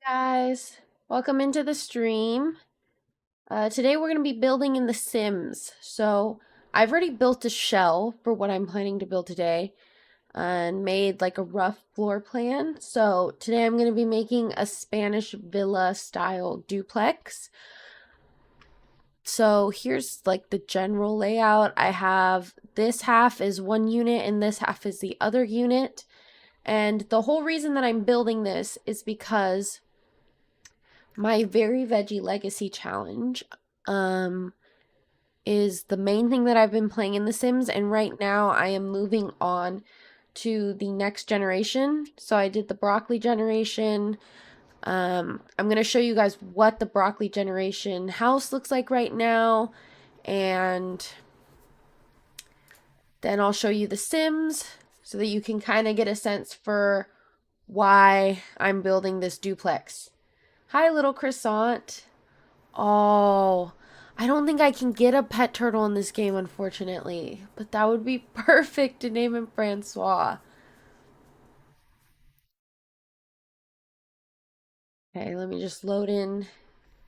Guys, welcome into the stream. Today we're going to be building in The Sims. So I've already built a shell for what I'm planning to build today and made like a rough floor plan. So today I'm going to be making a Spanish villa style duplex. So here's like the general layout. I have this half is one unit and this half is the other unit. And the whole reason that I'm building this is because my Very Veggie Legacy Challenge um is the main thing that I've been playing in The Sims, and right now I am moving on to the next generation. So I did the broccoli generation. I'm going to show you guys what the broccoli generation house looks like right now, and then I'll show you The Sims so that you can kind of get a sense for why I'm building this duplex. Hi, little croissant. Oh, I don't think I can get a pet turtle in this game, unfortunately. But that would be perfect to name him Francois. Okay, let me just load in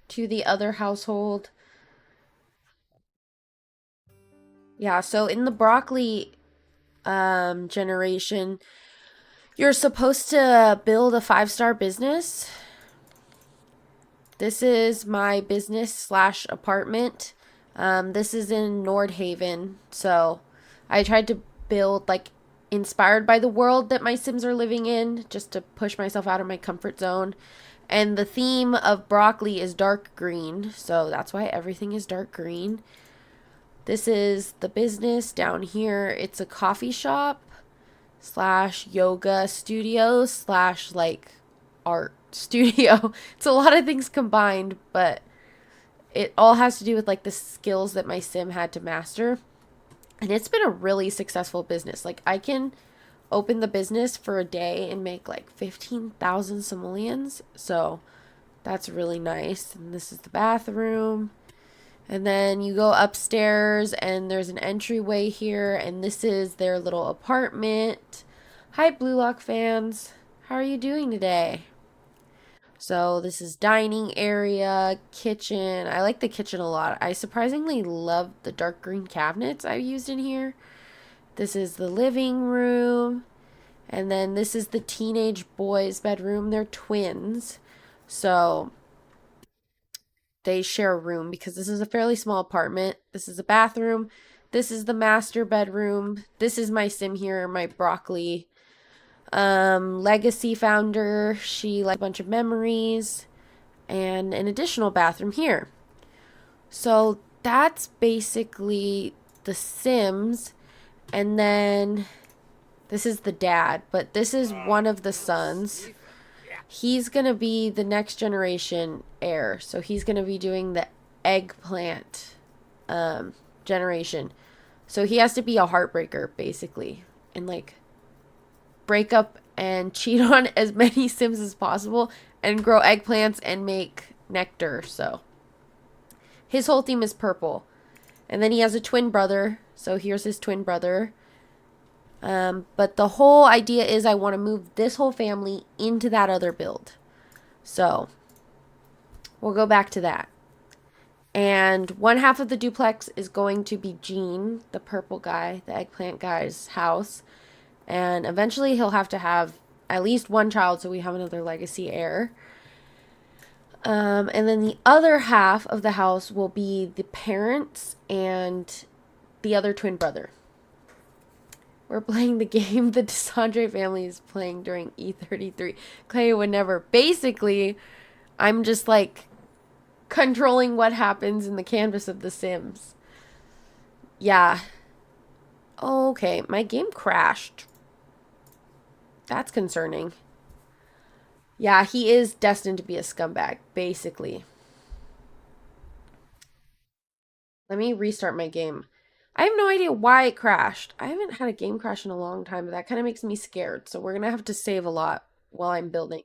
to the other household. Yeah, so in the broccoli generation, you're supposed to build a 5-star business. This is my business slash apartment. This is in Nordhaven. So I tried to build like inspired by the world that my Sims are living in, just to push myself out of my comfort zone. And the theme of broccoli is dark green. So that's why everything is dark green. This is the business down here. It's a coffee shop slash yoga studio slash like art studio. It's a lot of things combined, but it all has to do with like the skills that my sim had to master. And it's been a really successful business. Like I can open the business for a day and make like 15,000 simoleons. So that's really nice. And this is the bathroom. And then you go upstairs and there's an entryway here, and this is their little apartment. Hi, Blue Lock fans. How are you doing today? So this is dining area, kitchen. I like the kitchen a lot. I surprisingly love the dark green cabinets I've used in here. This is the living room. And then this is the teenage boys' bedroom. They're twins. So they share a room because this is a fairly small apartment. This is a bathroom. This is the master bedroom. This is my sim here, my broccoli legacy founder. She likes a bunch of memories and an additional bathroom here. So that's basically the Sims. And then this is the dad, but this is one of the sons. He's going to be the next generation heir. So he's going to be doing the eggplant generation. So he has to be a heartbreaker, basically, and like break up and cheat on as many Sims as possible and grow eggplants and make nectar. So his whole theme is purple. And then he has a twin brother. So here's his twin brother. But the whole idea is I want to move this whole family into that other build. So we'll go back to that. And one half of the duplex is going to be Gene, the purple guy, the eggplant guy's house. And eventually he'll have to have at least one child so we have another legacy heir. And then the other half of the house will be the parents and the other twin brother. We're playing the game the DeSandre family is playing during E33. Clay would never. Basically, I'm just like controlling what happens in the canvas of The Sims. Yeah. Okay, my game crashed. That's concerning. Yeah, he is destined to be a scumbag, basically. Let me restart my game. I have no idea why it crashed. I haven't had a game crash in a long time, but that kind of makes me scared. So we're going to have to save a lot while I'm building.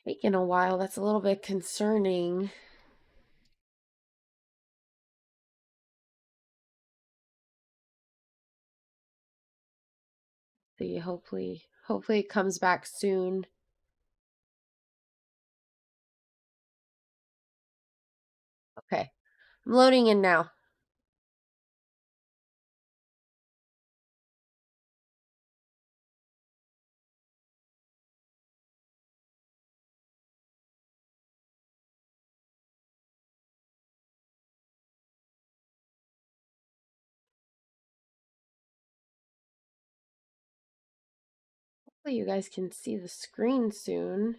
Taking a while. That's a little bit concerning. see. Hopefully it comes back soon. Okay. I'm loading in now. Hopefully you guys can see the screen soon.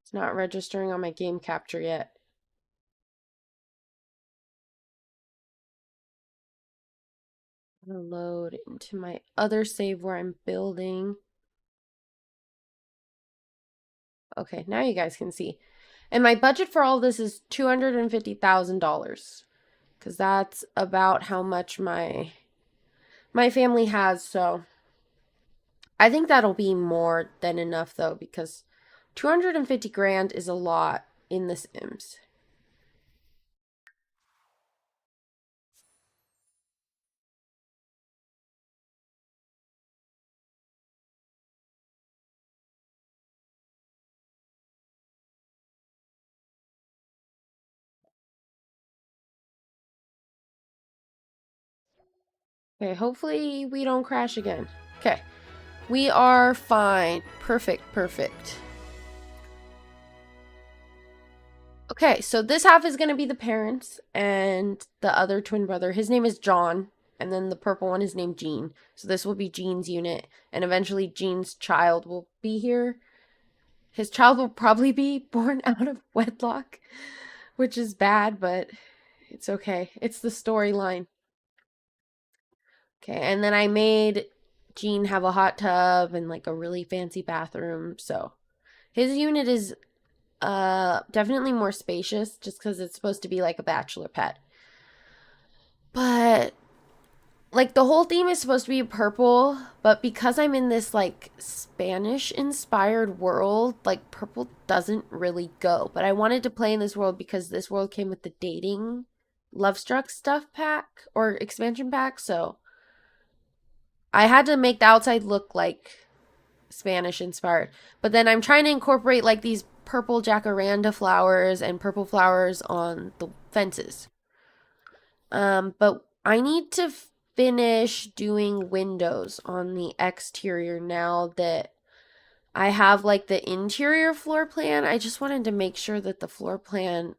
It's not registering on my game capture yet. I'm gonna load into my other save where I'm building. Okay, now you guys can see. And my budget for all this is $250,000 because that's about how much my family has. So I think that'll be more than enough though, because 250 grand is a lot in The Sims. Okay, hopefully we don't crash again. Okay, we are fine. Perfect, perfect. Okay, so this half is going to be the parents and the other twin brother. His name is John, and then the purple one is named Jean. So this will be Jean's unit, and eventually Jean's child will be here. His child will probably be born out of wedlock, which is bad, but it's okay. It's the storyline. Okay, and then I made Jean have a hot tub and like a really fancy bathroom. So his unit is definitely more spacious just because it's supposed to be like a bachelor pet. But like the whole theme is supposed to be purple, but because I'm in this like Spanish inspired world, like purple doesn't really go. But I wanted to play in this world because this world came with the dating Love Struck stuff pack or expansion pack, so I had to make the outside look like Spanish inspired. But then I'm trying to incorporate like these purple jacaranda flowers and purple flowers on the fences. But I need to finish doing windows on the exterior now that I have like the interior floor plan. I just wanted to make sure that the floor plan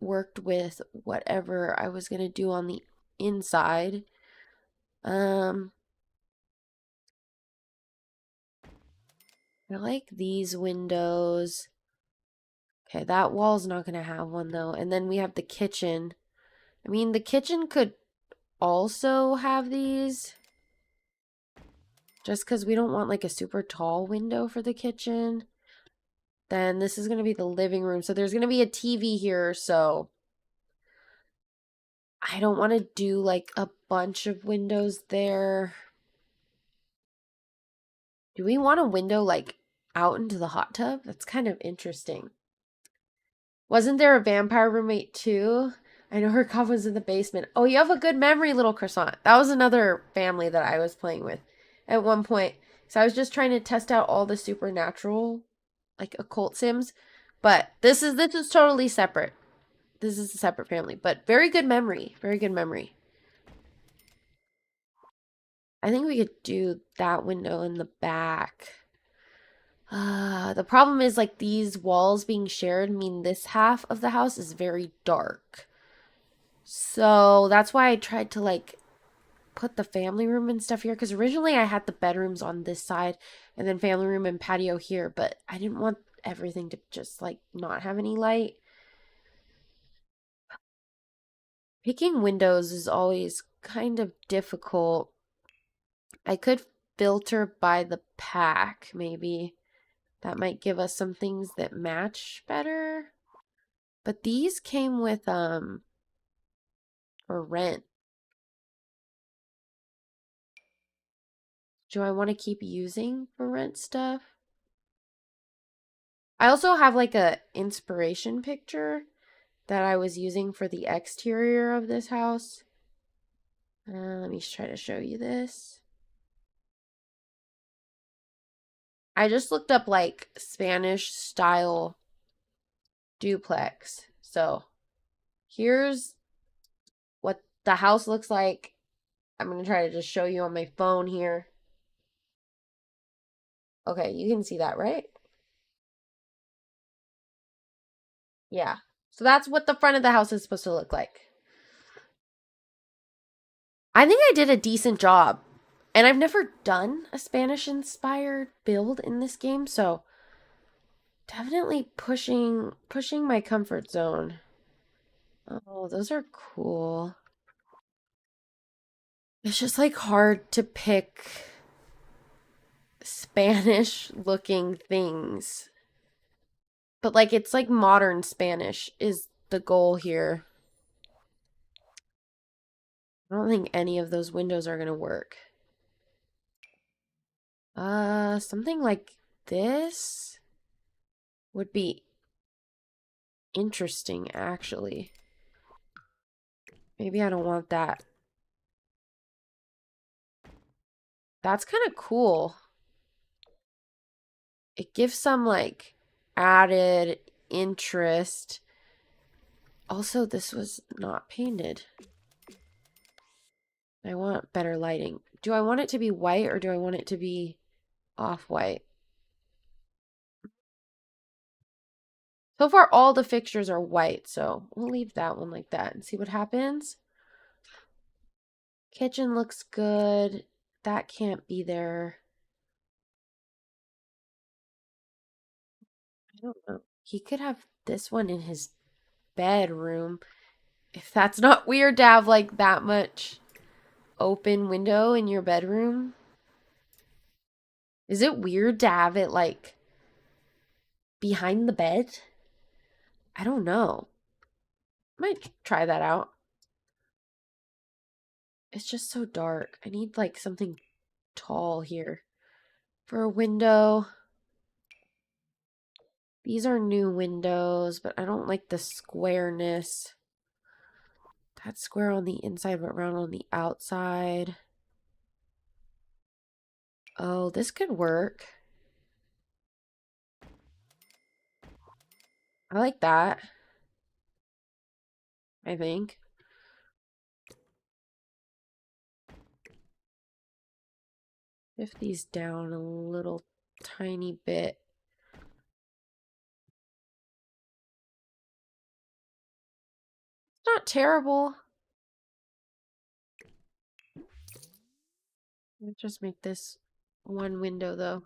worked with whatever I was going to do on the inside. Um, I like these windows. Okay, that wall's not going to have one though. And then we have the kitchen. I mean, the kitchen could also have these. Just because we don't want like a super tall window for the kitchen. Then this is going to be the living room. So there's going to be a TV here. So I don't want to do like a bunch of windows there. Do we want a window like out into the hot tub? That's kind of interesting. Wasn't there a vampire roommate too? I know her cub was in the basement. Oh, you have a good memory, little croissant. That was another family that I was playing with at one point. So I was just trying to test out all the supernatural, like occult sims. But this is totally separate. This is a separate family, but very good memory. Very good memory. I think we could do that window in the back. The problem is like these walls being shared mean this half of the house is very dark. So that's why I tried to like put the family room and stuff here because originally I had the bedrooms on this side and then family room and patio here, but I didn't want everything to just like not have any light. Picking windows is always kind of difficult. I could filter by the pack, maybe. That might give us some things that match better. But these came with for rent. Do I want to keep using for rent stuff? I also have like a inspiration picture that I was using for the exterior of this house. Let me try to show you this. I just looked up like Spanish style duplex. So here's what the house looks like. I'm going to try to just show you on my phone here. Okay, you can see that, right? Yeah. So that's what the front of the house is supposed to look like. I think I did a decent job. And I've never done a Spanish inspired build in this game, so definitely pushing my comfort zone. Oh, those are cool. It's just like hard to pick Spanish looking things. But like it's like modern Spanish is the goal here. I don't think any of those windows are gonna work. Something like this would be interesting actually. Maybe I don't want that. That's kind of cool. It gives some like added interest. Also, this was not painted. I want better lighting. Do I want it to be white or do I want it to be off-white? So far, all the fixtures are white, so we'll leave that one like that and see what happens. Kitchen looks good. That can't be there. I don't know. He could have this one in his bedroom. If that's not weird to have like that much open window in your bedroom. Is it weird to have it like behind the bed? I don't know. Might try that out. It's just so dark. I need like something tall here for a window. These are new windows, but I don't like the squareness. That's square on the inside, but round on the outside. Oh, this could work. I like that. I think. Shift these down a little tiny bit. It's not terrible. Let's just make this one window though.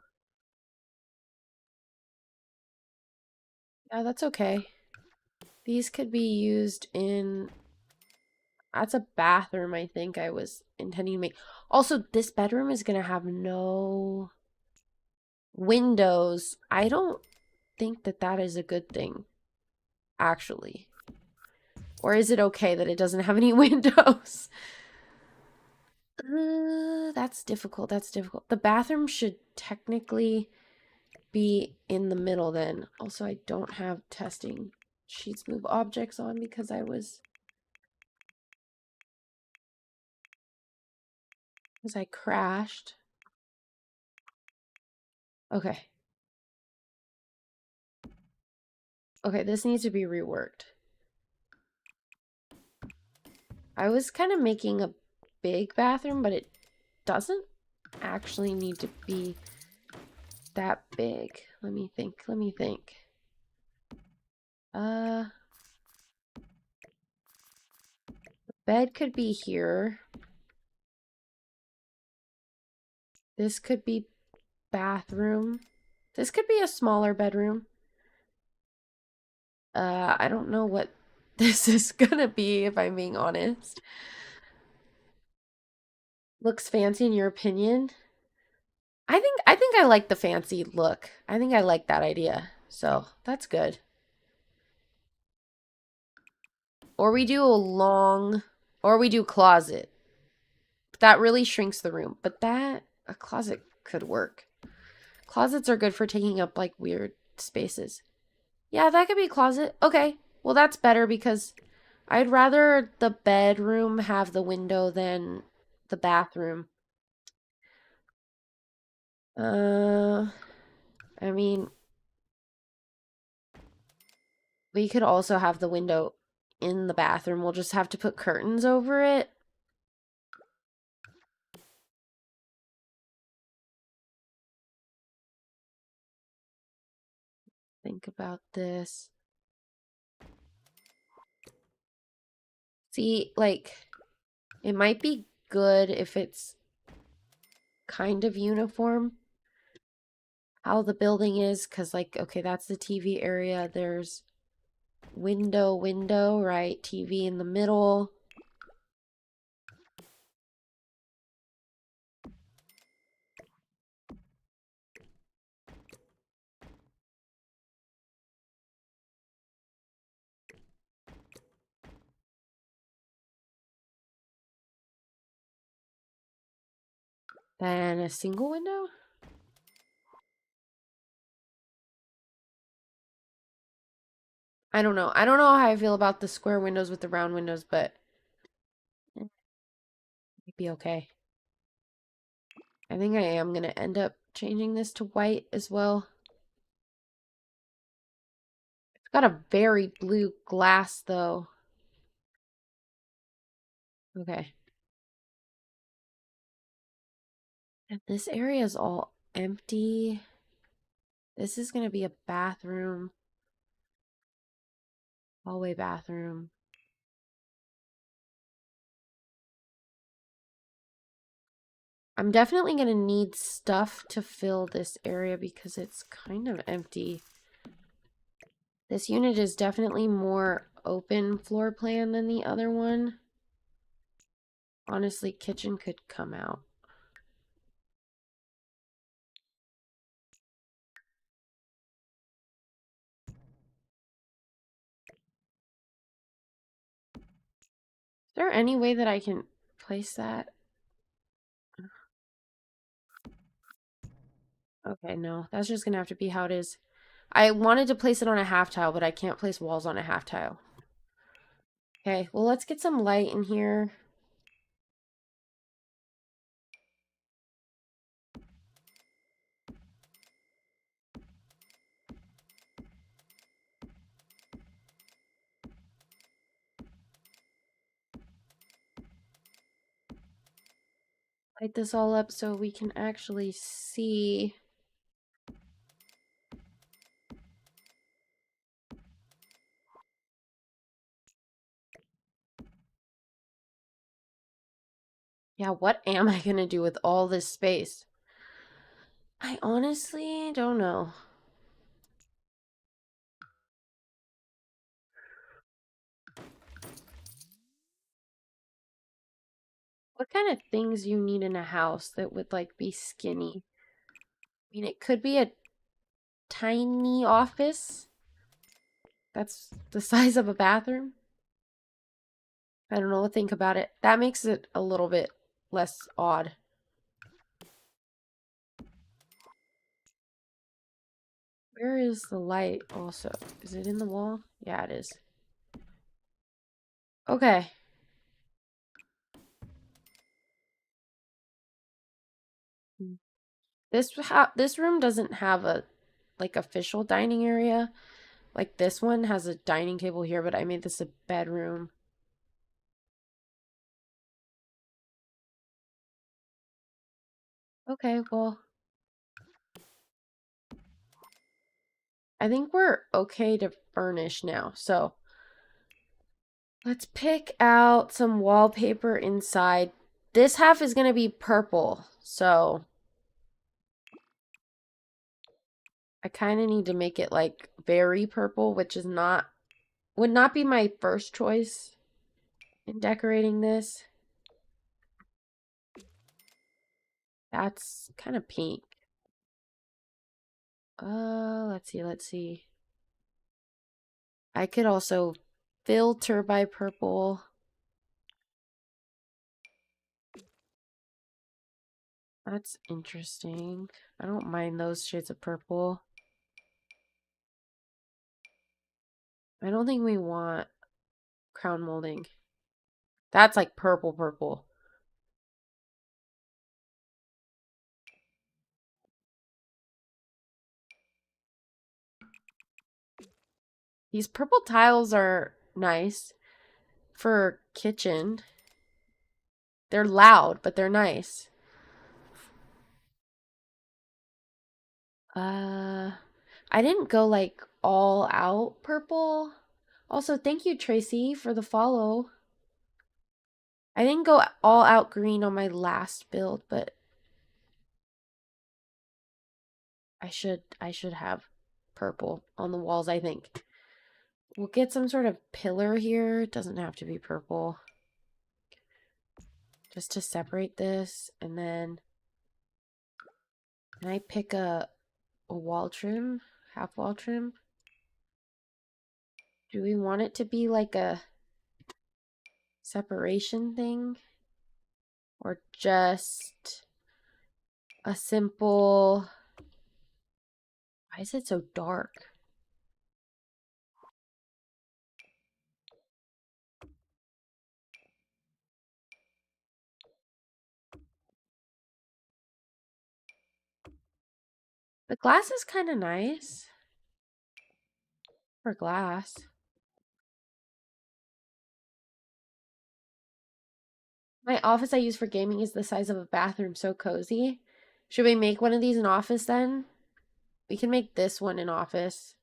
Yeah, that's okay. These could be used in... That's a bathroom, I think I was intending to make. Also, this bedroom is going to have no windows. I don't think that that is a good thing, actually. Or is it okay that it doesn't have any windows? That's difficult. That's difficult. The bathroom should technically be in the middle then. Also, I don't have testing sheets move objects on because I crashed. Okay. Okay, this needs to be reworked. I was kind of making a big bathroom, but it doesn't actually need to be that big. Let me think. Let me think. The bed could be here. This could be bathroom. This could be a smaller bedroom. I don't know what this is gonna be, if I'm being honest. Looks fancy in your opinion? I think I like the fancy look. I think I like that idea. So that's good. Or we do or we do closet. That really shrinks the room. But a closet could work. Closets are good for taking up like weird spaces. Yeah, that could be a closet. Okay. Well, that's better because I'd rather the bedroom have the window than the bathroom. Uh, I mean, we could also have the window in the bathroom. We'll just have to put curtains over it. Think about this. See, like, it might be good if it's kind of uniform how the building is, because, like, okay, that's the TV area. There's window, right? TV in the middle. Then a single window? I don't know. I don't know how I feel about the square windows with the round windows, but it'd be okay. I think I am going to end up changing this to white as well. It's got a very blue glass, though. Okay. And this area is all empty. This is going to be a bathroom. Hallway bathroom. I'm definitely going to need stuff to fill this area because it's kind of empty. This unit is definitely more open floor plan than the other one. Honestly, kitchen could come out. Is there any way that I can place that? Okay, no. That's just going to have to be how it is. I wanted to place it on a half tile, but I can't place walls on a half tile. Okay, well, let's get some light in here. Light this all up so we can actually see. Yeah, what am I going to do with all this space? I honestly don't know. What kind of things you need in a house that would like be skinny? I mean, it could be a tiny office that's the size of a bathroom. I don't know what to think about it. That makes it a little bit less odd. Where is the light also? Is it in the wall? Yeah, it is. Okay. This room doesn't have a like official dining area. Like this one has a dining table here, but I made this a bedroom. Okay, well, I think we're okay to furnish now. So let's pick out some wallpaper inside. This half is going to be purple, so I kind of need to make it like very purple, which is not would not be my first choice in decorating this. That's kind of pink. Let's see. I could also filter by purple. That's interesting. I don't mind those shades of purple. I don't think we want crown molding. That's like purple purple. These purple tiles are nice for kitchen. They're loud, but they're nice. Uh, I didn't go like all out purple. Also, thank you, Tracy, for the follow. I didn't go all out green on my last build, but I should have purple on the walls, I think. We'll get some sort of pillar here. It doesn't have to be purple. Just to separate this, and then can I pick a wall trim? Half wall trim? Do we want it to be like a separation thing? Or just a simple... Why is it so dark? The glass is kind of nice for glass. My office I use for gaming is the size of a bathroom, so cozy. Should we make one of these an office then? We can make this one an office.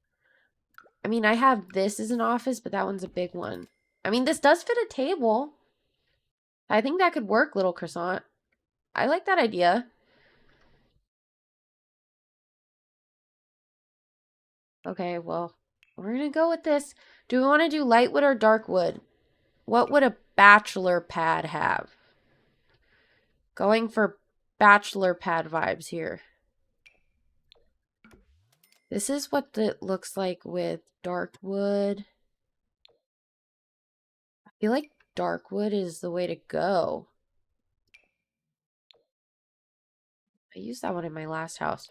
I mean, I have this as an office, but that one's a big one. I mean, this does fit a table. I think that could work, little croissant. I like that idea. Okay, well, we're gonna go with this. Do we want to do light wood or dark wood? What would a bachelor pad have? Going for bachelor pad vibes here. This is what it looks like with dark wood. I feel like dark wood is the way to go. I used that one in my last house.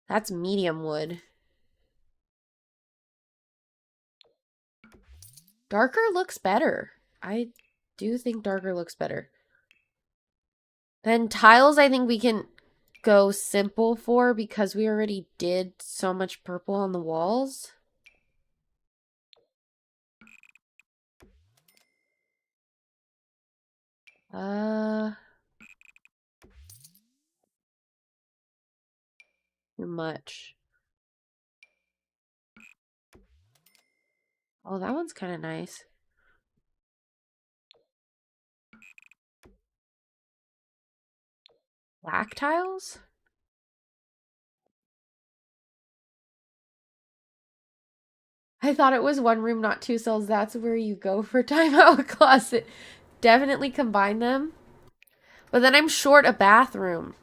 That's medium wood. Darker looks better. I do think darker looks better. Then tiles, I think we can go simple for because we already did so much purple on the walls. Too much. Oh, that one's kind of nice. Black tiles? I thought it was one room, not two cells. That's where you go for timeout closet. Definitely combine them. But then I'm short a bathroom.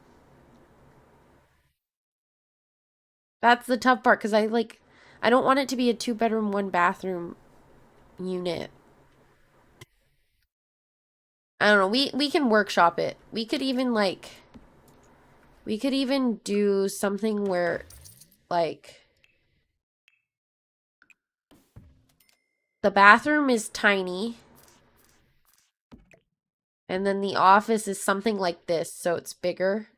That's the tough part because I don't want it to be a 2-bedroom, 1-bathroom unit. I don't know. We can workshop it. We could even do something where like the bathroom is tiny and then the office is something like this, so it's bigger.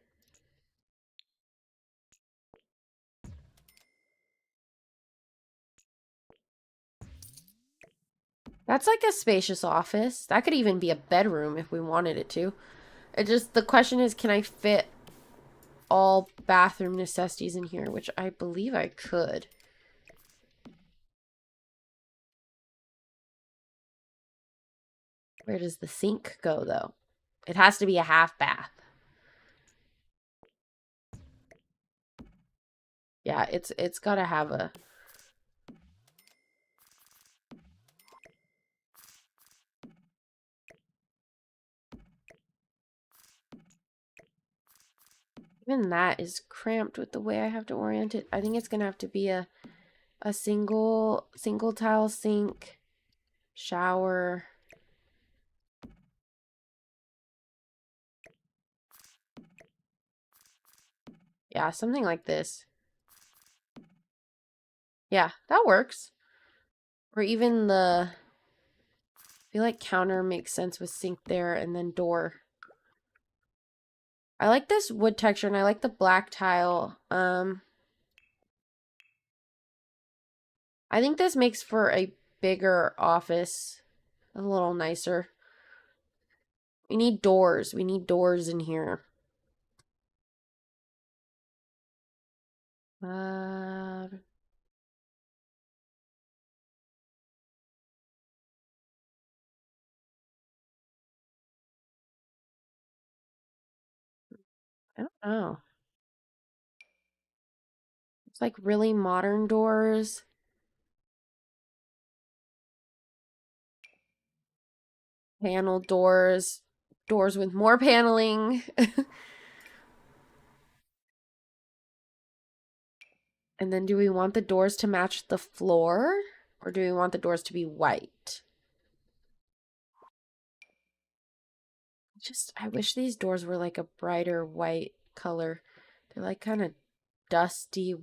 That's like a spacious office. That could even be a bedroom if we wanted it to. The question is, can I fit all bathroom necessities in here, which I believe I could. Where does the sink go, though? It has to be a half bath. Yeah, it's got to have a... Even that is cramped with the way I have to orient it. I think it's going to have to be a single tile sink, shower. Yeah, something like this. Yeah, that works. Or even I feel like counter makes sense with sink there and then door. I like this wood texture and I like the black tile. I think this makes for a bigger office, a little nicer. We need doors. We need doors in here. I don't know. It's like really modern doors, panel doors, doors with more paneling. And then do we want the doors to match the floor or do we want the doors to be white? I wish these doors were like a brighter white color. They're like kind of dusty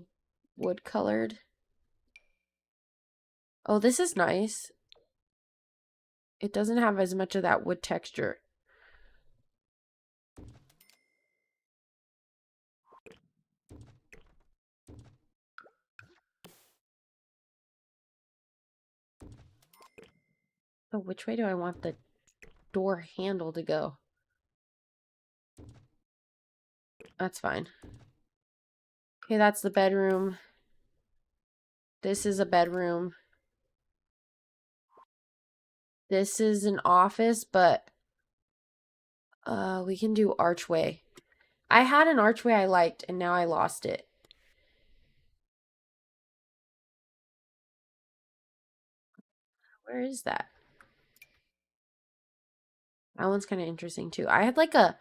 wood colored. Oh, this is nice. It doesn't have as much of that wood texture. Oh, which way do I want the door handle to go? That's fine. Okay, that's the bedroom. This is a bedroom. This is an office, but we can do archway. I had an archway I liked, and now I lost it. Where is that? That one's kind of interesting too. I had like a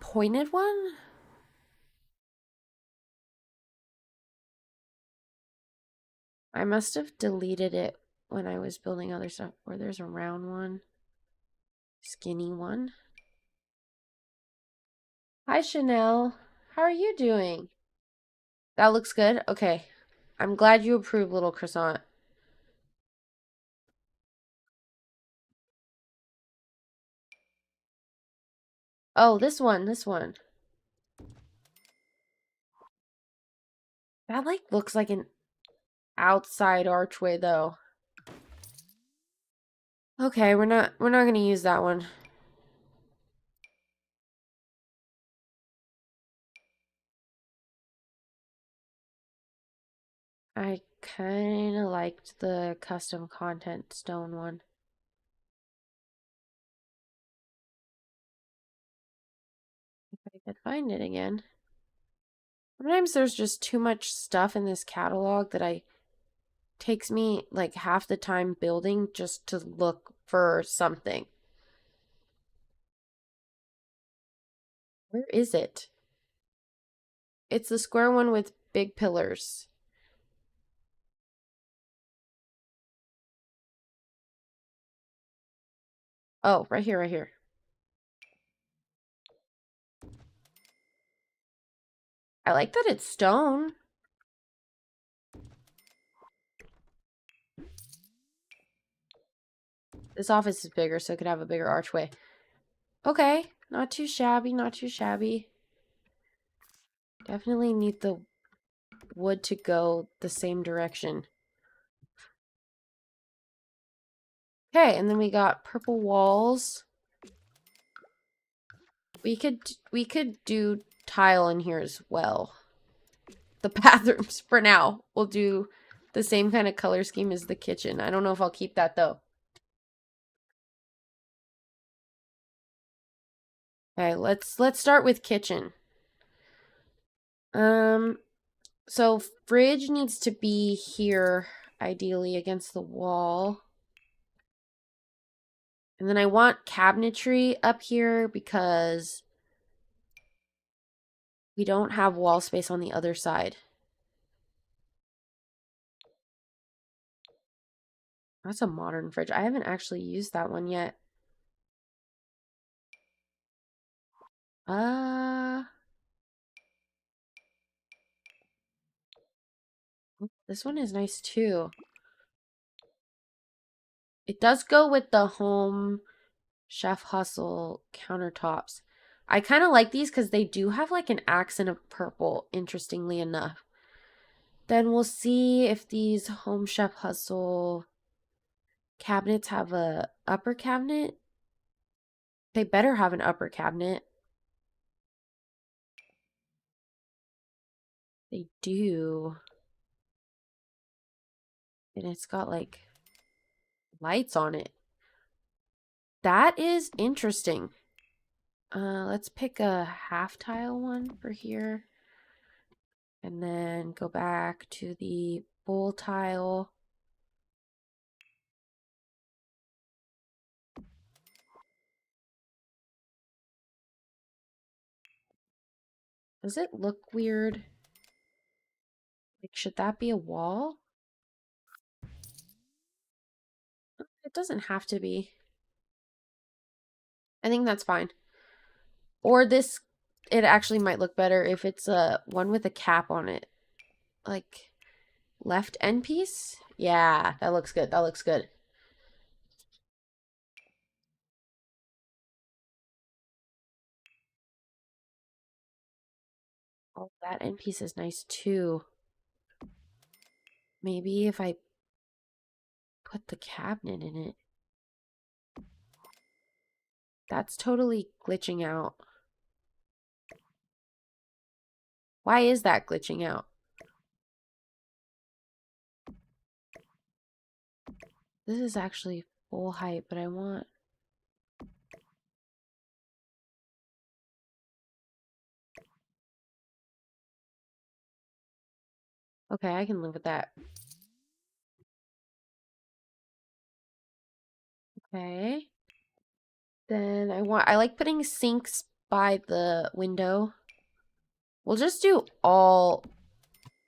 pointed one. I must have deleted it when I was building other stuff. Or there's a round one, skinny one. Hi, Chanel. How are you doing? That looks good. Okay. I'm glad you approve, little croissant. Oh, this one, this one. That like looks like an outside archway though. Okay, we're not gonna use that one. I kind of liked the custom content stone one. If I could find it again. Sometimes there's just too much stuff in this catalog that I takes me like half the time building just to look for something. Where is it? It's the square one with big pillars. Oh, right here, right here. I like that it's stone. This office is bigger, so it could have a bigger archway. Okay, not too shabby, not too shabby. Definitely need the wood to go the same direction. Okay, and then we got purple walls. We could do tile in here as well. The bathrooms for now. We'll do the same kind of color scheme as the kitchen. I don't know if I'll keep that though. Okay, let's start with kitchen. So fridge needs to be here, ideally against the wall. And then I want cabinetry up here because we don't have wall space on the other side. That's a modern fridge. I haven't actually used that one yet. Uh, this one is nice too. It does go with the home Chef Hustle countertops. I kind of like these because they do have like an accent of purple, interestingly enough. Then we'll see if these Home Chef Hustle cabinets have a upper cabinet. They better have an upper cabinet. They do. And it's got like lights on it. That is interesting. Let's pick a half tile one for here. And then go back to the full tile. Does it look weird? Like, should that be a wall? It doesn't have to be. I think that's fine. Or this, it actually might look better if it's a one with a cap on it. Like, left end piece? Yeah, that looks good. That looks good. Oh, that end piece is nice too. Maybe if I put the cabinet in it. That's totally glitching out. Why is that glitching out? This is actually full height, but I want... Okay, I can live with that. Okay. Then I like putting sinks by the window. We'll just do all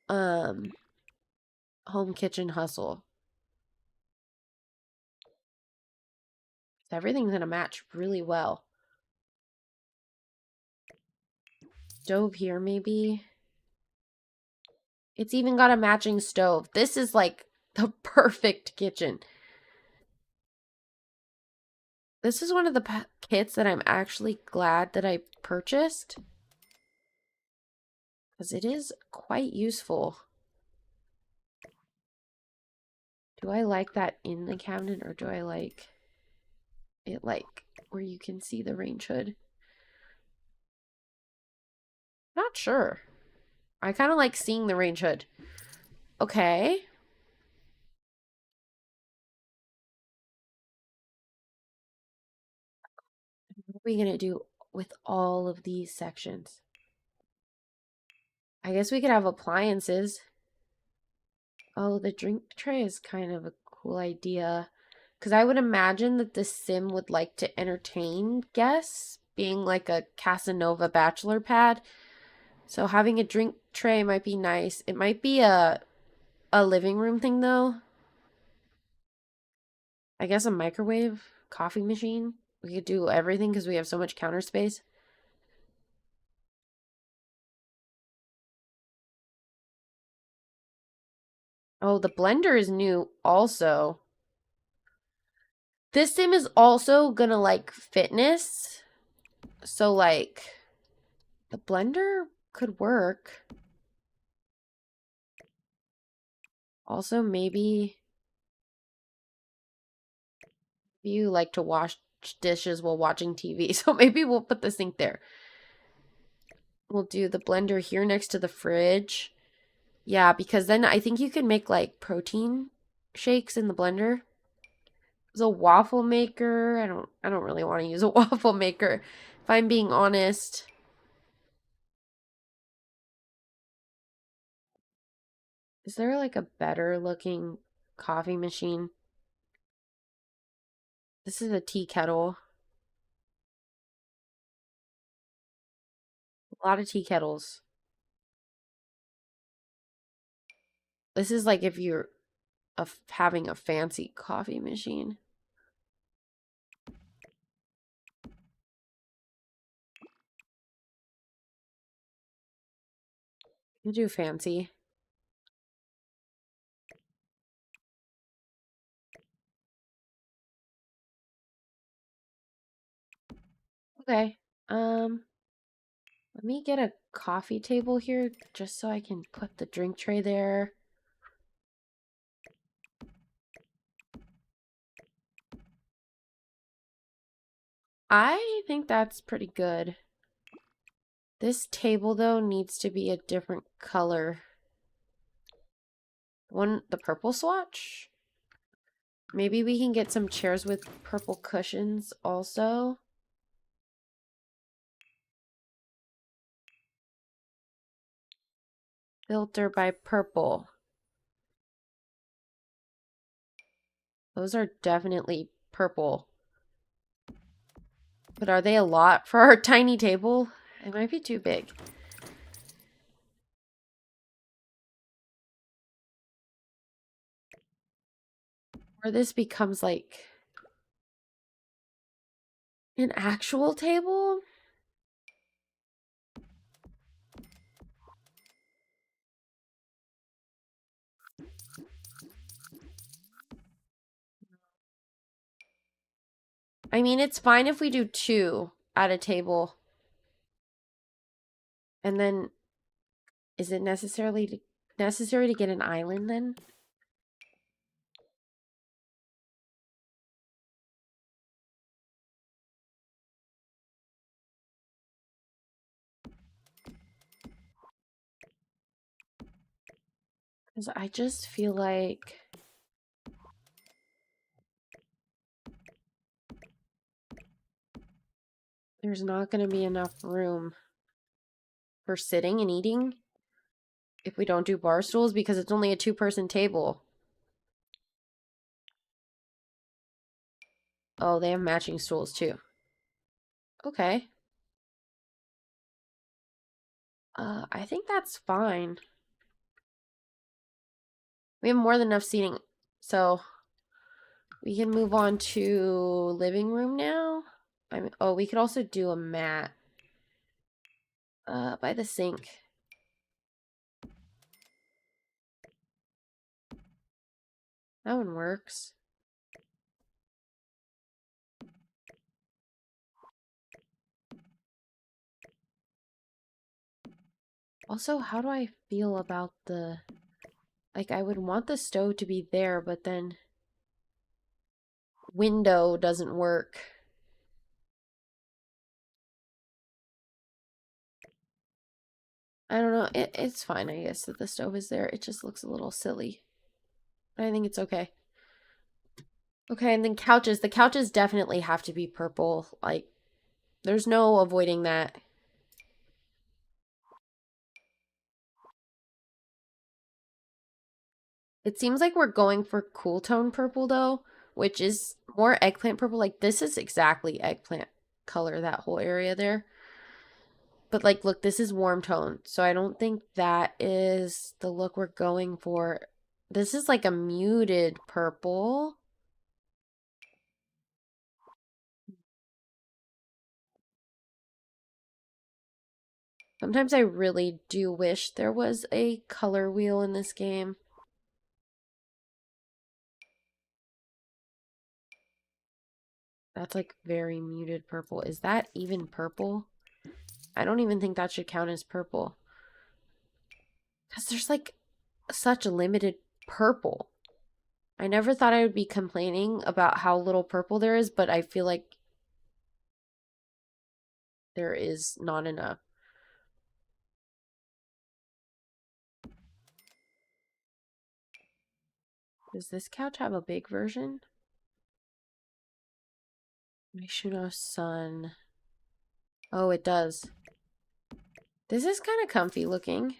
home kitchen hustle. Everything's gonna match really well. Stove here, maybe. It's even got a matching stove. This is like the perfect kitchen. This is one of the kits that I'm actually glad that I purchased, because it is quite useful. Do I like that in the cabinet, or do I like it like where you can see the range hood? Not sure. I kind of like seeing the range hood. Okay. What are we going to do with all of these sections? I guess we could have appliances. Oh, the drink tray is kind of a cool idea. Because I would imagine that the sim would like to entertain guests, being like a Casanova bachelor pad. So having a drink tray might be nice. It might be a living room thing though. I guess a microwave, coffee machine. We could do everything because we have so much counter space. Oh, the blender is new also. This sim is also gonna like fitness. So like the blender could work. Also maybe you like to wash dishes while watching TV. So maybe we'll put the sink there. We'll do the blender here next to the fridge. Yeah, because then I think you can make like protein shakes in the blender. There's a waffle maker. I don't really want to use a waffle maker if I'm being honest. Is there like a better looking coffee machine? This is a tea kettle. A lot of tea kettles. This is like if you're having a fancy coffee machine. You do fancy. Okay. Let me get a coffee table here just so I can put the drink tray there. I think that's pretty good. This table, though, needs to be a different color. The purple swatch? Maybe we can get some chairs with purple cushions also. Filter by purple. Those are definitely purple. But are they a lot for our tiny table? It might be too big. Or this becomes like an actual table? I mean, it's fine if we do two at a table. And then, is it necessary to get an island then? Because I just feel like there's not going to be enough room for sitting and eating if we don't do bar stools because it's only a two-person table. Oh, they have matching stools too. Okay. I think that's fine. We have more than enough seating, so we can move on to living room now. Oh, we could also do a mat by the sink. That one works. Also, how do I feel about the... Like, I would want the stove to be there, but then window doesn't work. I don't know. It's fine, I guess, that the stove is there. It just looks a little silly. I think it's okay. Okay, and then couches. The couches definitely have to be purple. Like, there's no avoiding that. It seems like we're going for cool tone purple, though, which is more eggplant purple. Like, this is exactly eggplant color, that whole area there. But, like, look, this is warm tone. So I don't think that is the look we're going for. This is like a muted purple. Sometimes I really do wish there was a color wheel in this game. That's like very muted purple. Is that even purple? I don't even think that should count as purple. Because there's like such limited purple. I never thought I would be complaining about how little purple there is, but I feel like there is not enough. Does this couch have a big version? Mishuno Sun. Oh, it does. This is kind of comfy looking.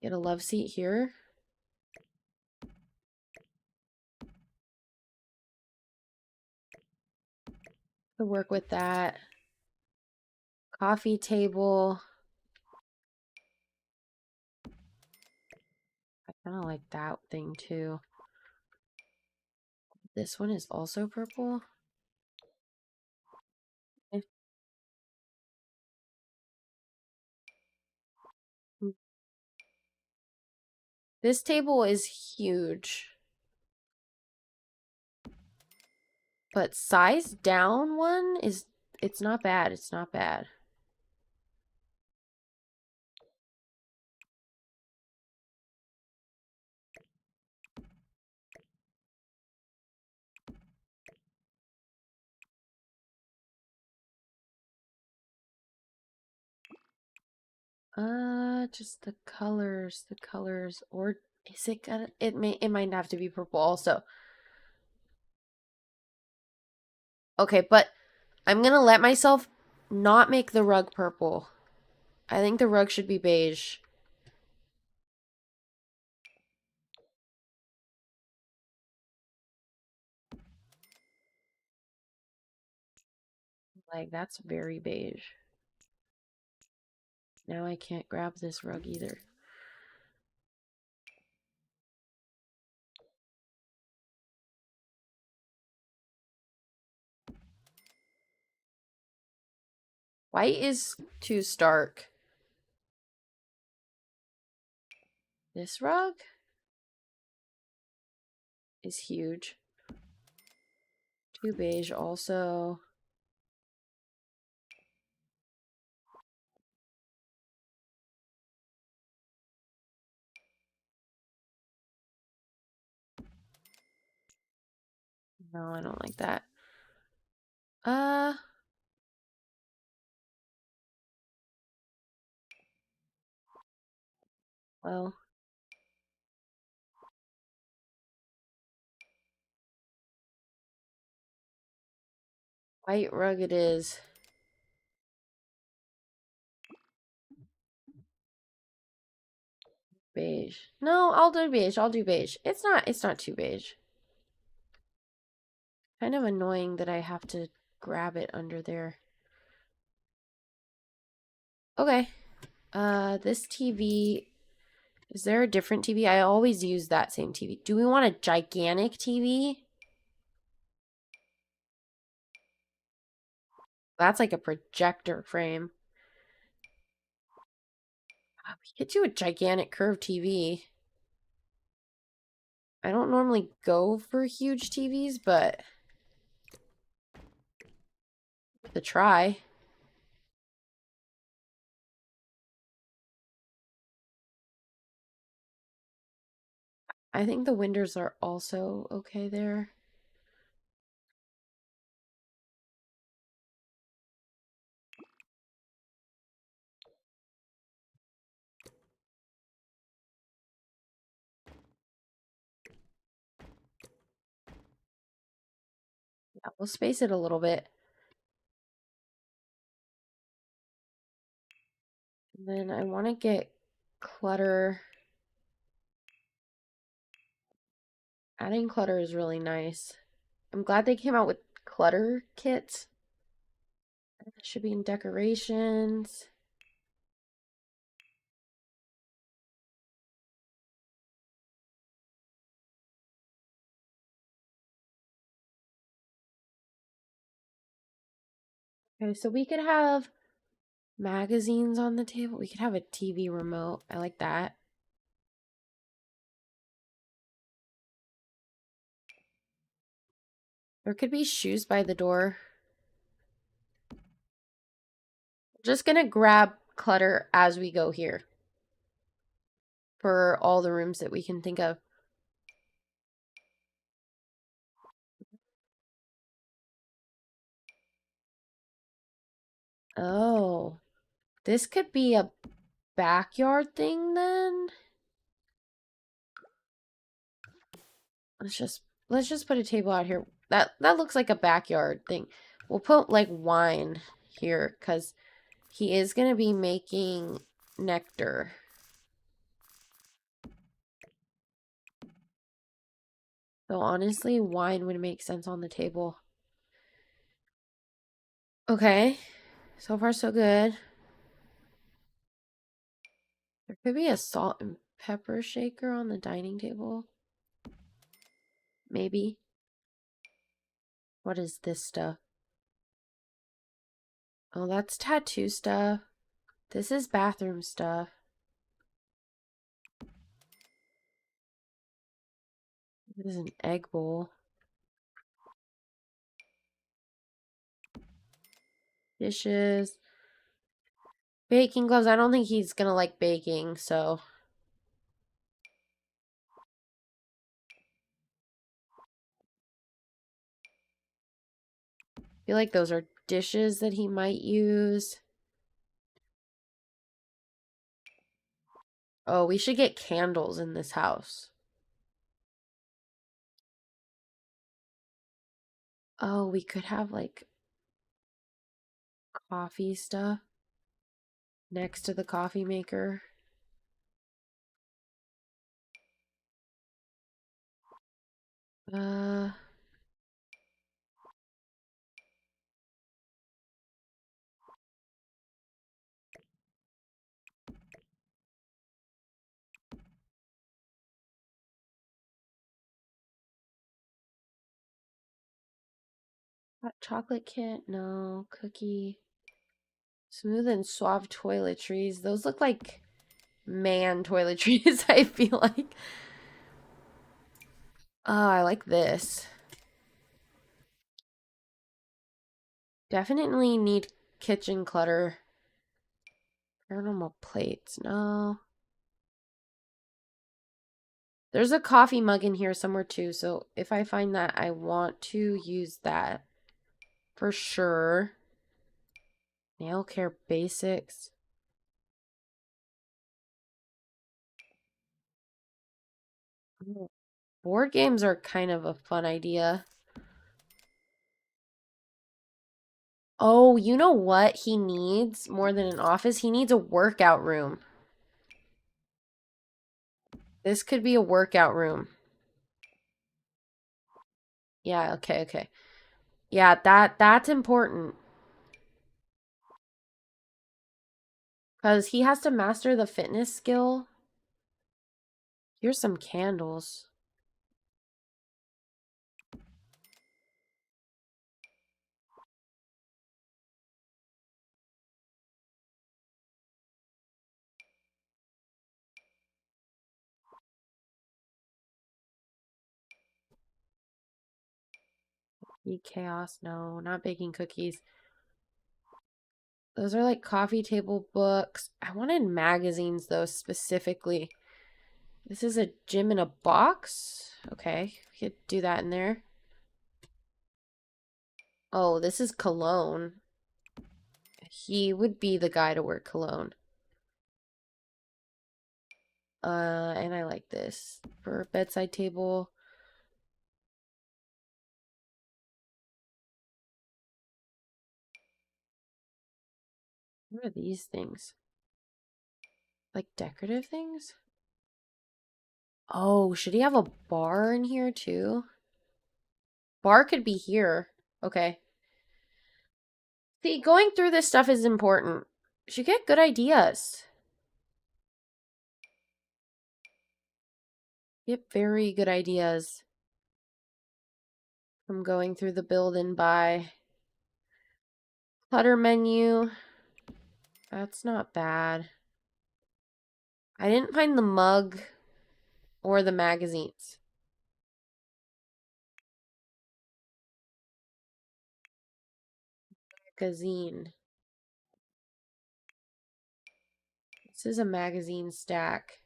Get a love seat here. Could work with that. Coffee table. I kind of like that thing too. This one is also purple. Okay. This table is huge. But size down one is, it's not bad. It's not bad. Just the colors, or is it gonna, it might have to be purple also. Okay, but I'm gonna let myself not make the rug purple. I think the rug should be beige. Like, that's very beige. Now I can't grab this rug either. White is too stark. This rug is huge. Too beige also. No, I don't like that. Uh, well, white rug it is. Beige. No, I'll do beige. I'll do beige. It's not too beige. Kind of annoying that I have to grab it under there. Okay. This TV, is there a different TV? I always use that same TV. Do we want a gigantic TV? That's like a projector frame. We could do a gigantic curved TV. I don't normally go for huge TVs, but to try. I think the windows are also okay there. Yeah, we'll space it a little bit. And then I want to get clutter. Adding clutter is really nice. I'm glad they came out with clutter kits. It should be in decorations. Okay, so we could have magazines on the table. We could have a TV remote. I like that. There could be shoes by the door. I'm just gonna grab clutter as we go here for all the rooms that we can think of. Oh, this could be a backyard thing then. Let's just put a table out here. That looks like a backyard thing. We'll put like wine here because he is gonna be making nectar. So honestly, wine would make sense on the table. Okay, so far so good. There could be a salt and pepper shaker on the dining table. Maybe. What is this stuff? Oh, that's tattoo stuff. This is bathroom stuff. This is an egg bowl. Dishes. Baking gloves. I don't think he's gonna like baking, so. I feel like those are dishes that he might use. Oh, we should get candles in this house. Oh, we could have like coffee stuff next to the coffee maker. Uh, hot chocolate kit? No. Cookie. Smooth and suave toiletries. Those look like man toiletries, I feel like. Oh, I like this. Definitely need kitchen clutter. Paranormal plates. No. There's a coffee mug in here somewhere too, so if I find that, I want to use that for sure. Nail care basics. Oh, board games are kind of a fun idea. Oh, you know what he needs more than an office? He needs a workout room. This could be a workout room. Yeah, okay, okay. Yeah, that's important. Because he has to master the fitness skill. Here's some candles. Eat chaos. No, not baking cookies. Those are like coffee table books. I wanted magazines though, specifically. This is a gym in a box. Okay, we could do that in there. Oh, this is cologne. He would be the guy to wear cologne. And I like this for a bedside table. What are these things? Like decorative things? Oh, should he have a bar in here too? Bar could be here. Okay. See, going through this stuff is important. Should get good ideas. Get very good ideas from going through the build and buy. Clutter menu. That's not bad. I didn't find the mug or the magazines. Magazine. This is a magazine stack.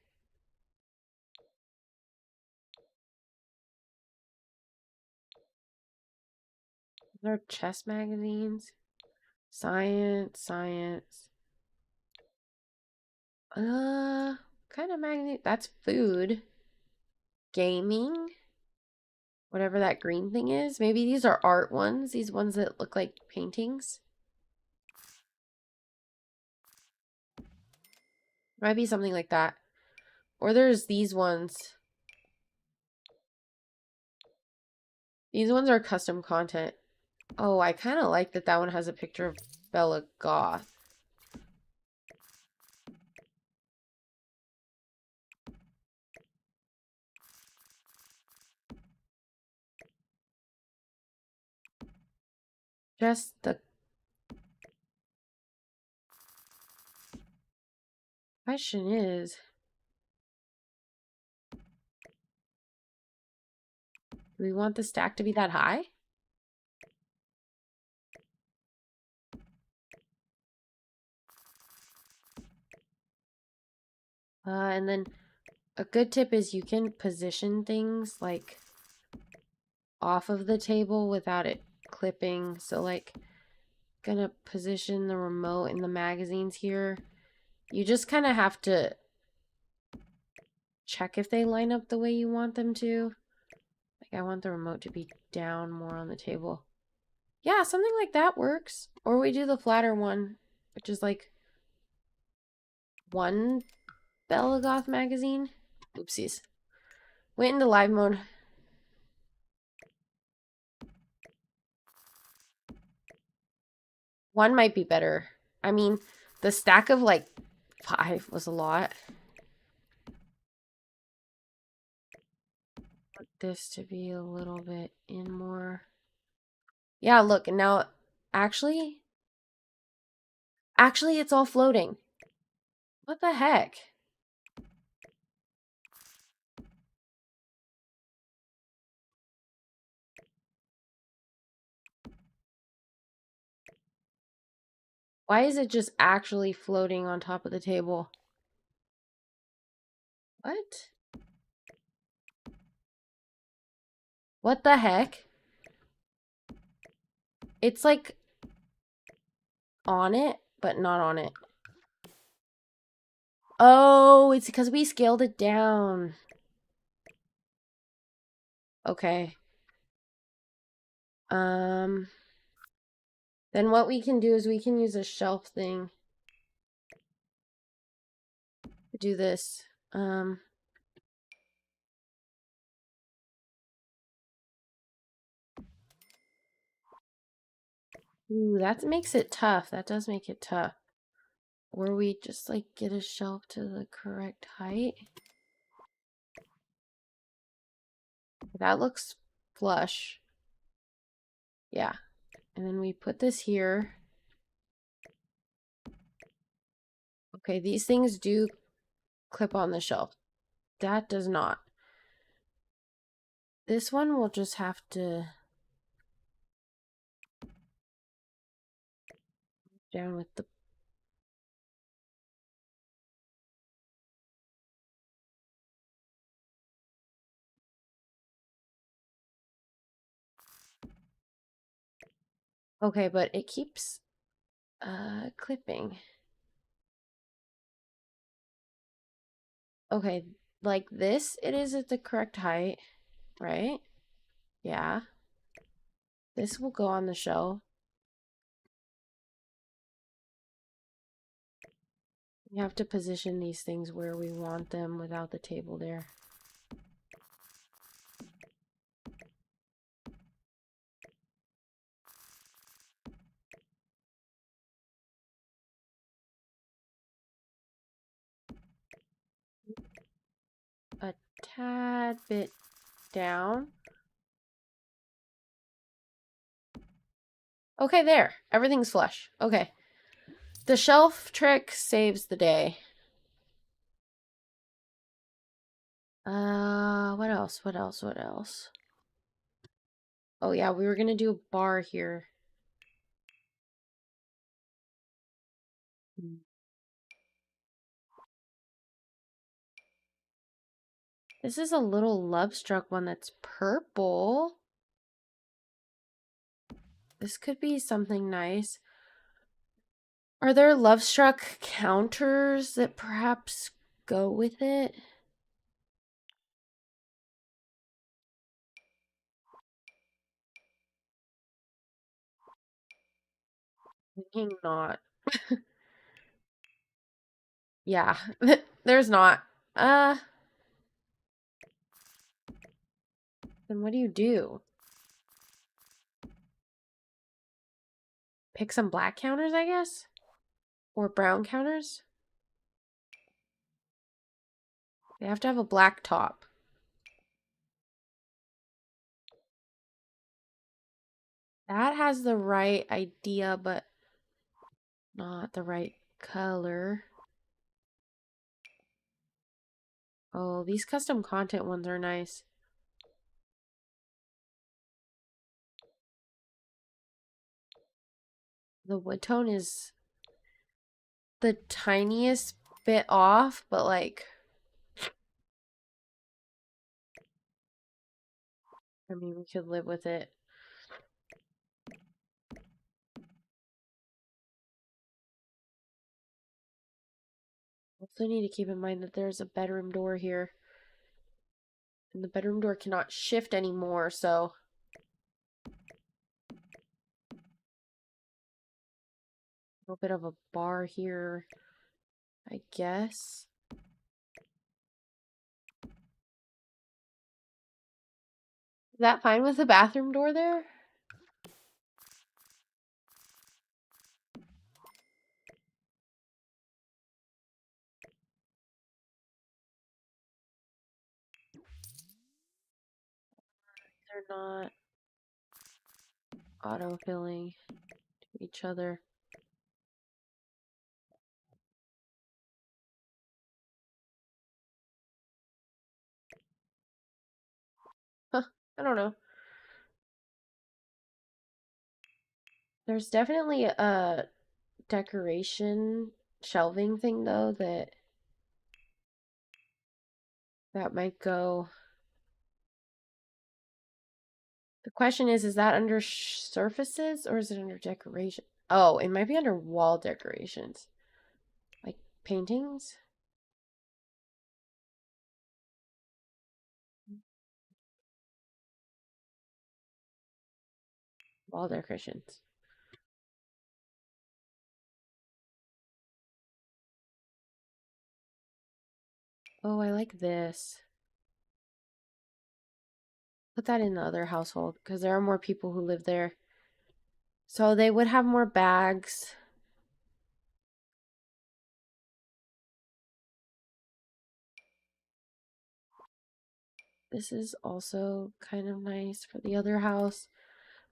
They're chess magazines. Science, science. Kind of magazine. That's food. Gaming. Whatever that green thing is. Maybe these are art ones. These ones that look like paintings. Might be something like that. Or there's these ones. These ones are custom content. Oh, I kind of like that that one has a picture of Bella Goth. Just the question is, do we want the stack to be that high? And then a good tip is you can position things like off of the table without it clipping. So like gonna position the remote and the magazines here. You just kind of have to check if they line up the way you want them to. Like I want the remote to be down more on the table. Yeah, something like that works. Or we do the flatter one, which is like one Bella Goth magazine. Oopsies. Went into live mode. One might be better. I mean, the stack of like 5 was a lot. Want this to be a little bit in more. Yeah, look, and now actually it's all floating. What the heck? Why is it just actually floating on top of the table? What? What the heck? It's like on it, but not on it. Oh, it's because we scaled it down. Okay. Then what we can do is we can use a shelf thing to do this. Ooh, that makes it tough. That does make it tough. Or we just like get a shelf to the correct height. That looks flush. Yeah. And then we put this here. Okay, these things do clip on the shelf. That does not. This one will just have to down with the okay, but it keeps clipping. Okay, like this, it is at the correct height, right? Yeah. This will go on the shelf. We have to position these things where we want them without the table there. A tad bit down. Okay, there. Everything's flush. Okay. The shelf trick saves the day. What else? What else? What else? Oh yeah, we were gonna do a bar here. This is a little love struck one that's purple. This could be something nice. Are there love struck counters that perhaps go with it? Thinking not. Yeah, there's not. Uh, then what do you do? Pick some black counters, I guess? Or brown counters? They have to have a black top. That has the right idea, but not the right color. Oh, these custom content ones are nice. The wood tone is the tiniest bit off, but like, I mean, we could live with it. Also need to keep in mind that there's a bedroom door here. And the bedroom door cannot shift anymore, so a little bit of a bar here, I guess. Is that fine with the bathroom door there? They're not auto-filling to each other. Huh, I don't know. There's definitely a decoration shelving thing though that might go. The question is that under surfaces or is it under decoration? Oh, it might be under wall decorations. Like paintings? Wall decorations. Oh, I like this. Put that in the other household because there are more people who live there. So they would have more bags. This is also kind of nice for the other house.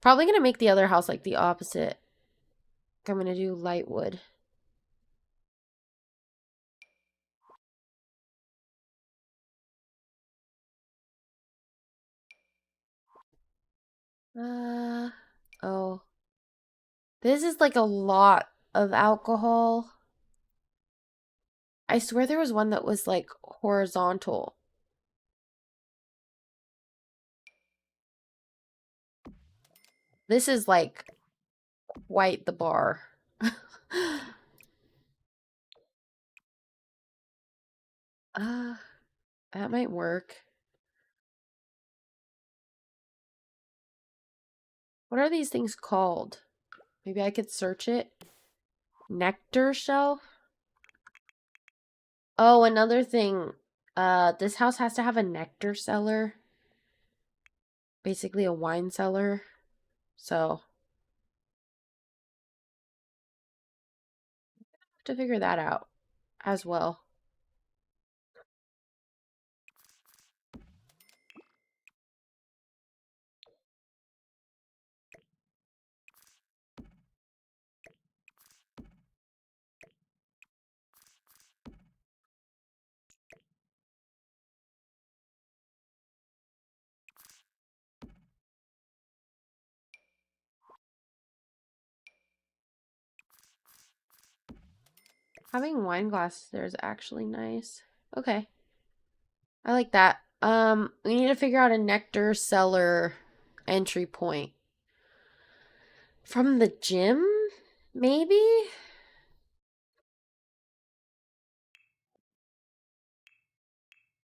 Probably going to make the other house like the opposite. I'm going to do light wood. Oh. This is like a lot of alcohol. I swear there was one that was like horizontal. This is like quite the bar. uh, that might work. What are these things called? Maybe I could search it. Nectar shelf? Oh, another thing. This house has to have a nectar cellar. Basically a wine cellar. So, have to figure that out as well. Having wine glasses there is actually nice. Okay. I like that. We need to figure out a nectar cellar entry point. From the gym? Maybe?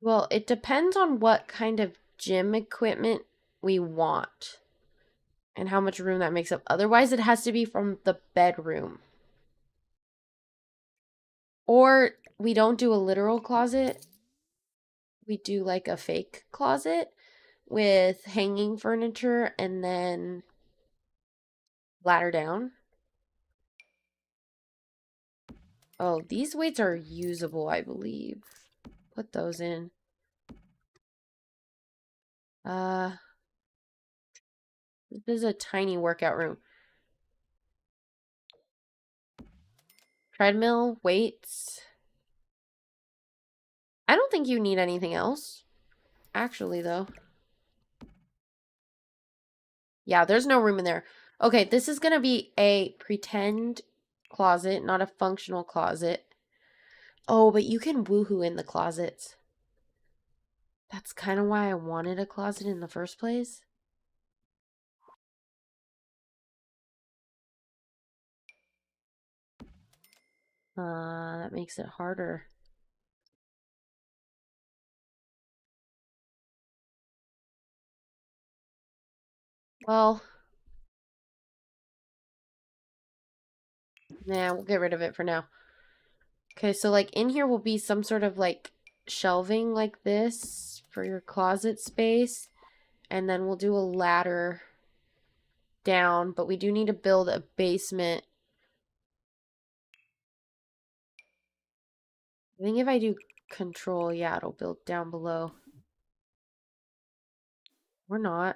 Well, it depends on what kind of gym equipment we want and how much room that makes up. Otherwise, it has to be from the bedroom. Or we don't do a literal closet. We do like a fake closet with hanging furniture and then ladder down. Oh, these weights are usable, I believe. Put those in. Uh, this is a tiny workout room. Treadmill, weights. I don't think you need anything else. Actually, though. Yeah, there's no room in there. Okay, this is going to be a pretend closet, not a functional closet. Oh, but you can woohoo in the closets. That's kind of why I wanted a closet in the first place. That makes it harder. Well, nah, we'll get rid of it for now. Okay, so like in here will be some sort of like shelving like this for your closet space. And then we'll do a ladder down, but we do need to build a basement. I think if I do control, yeah, it'll build down below. Or not.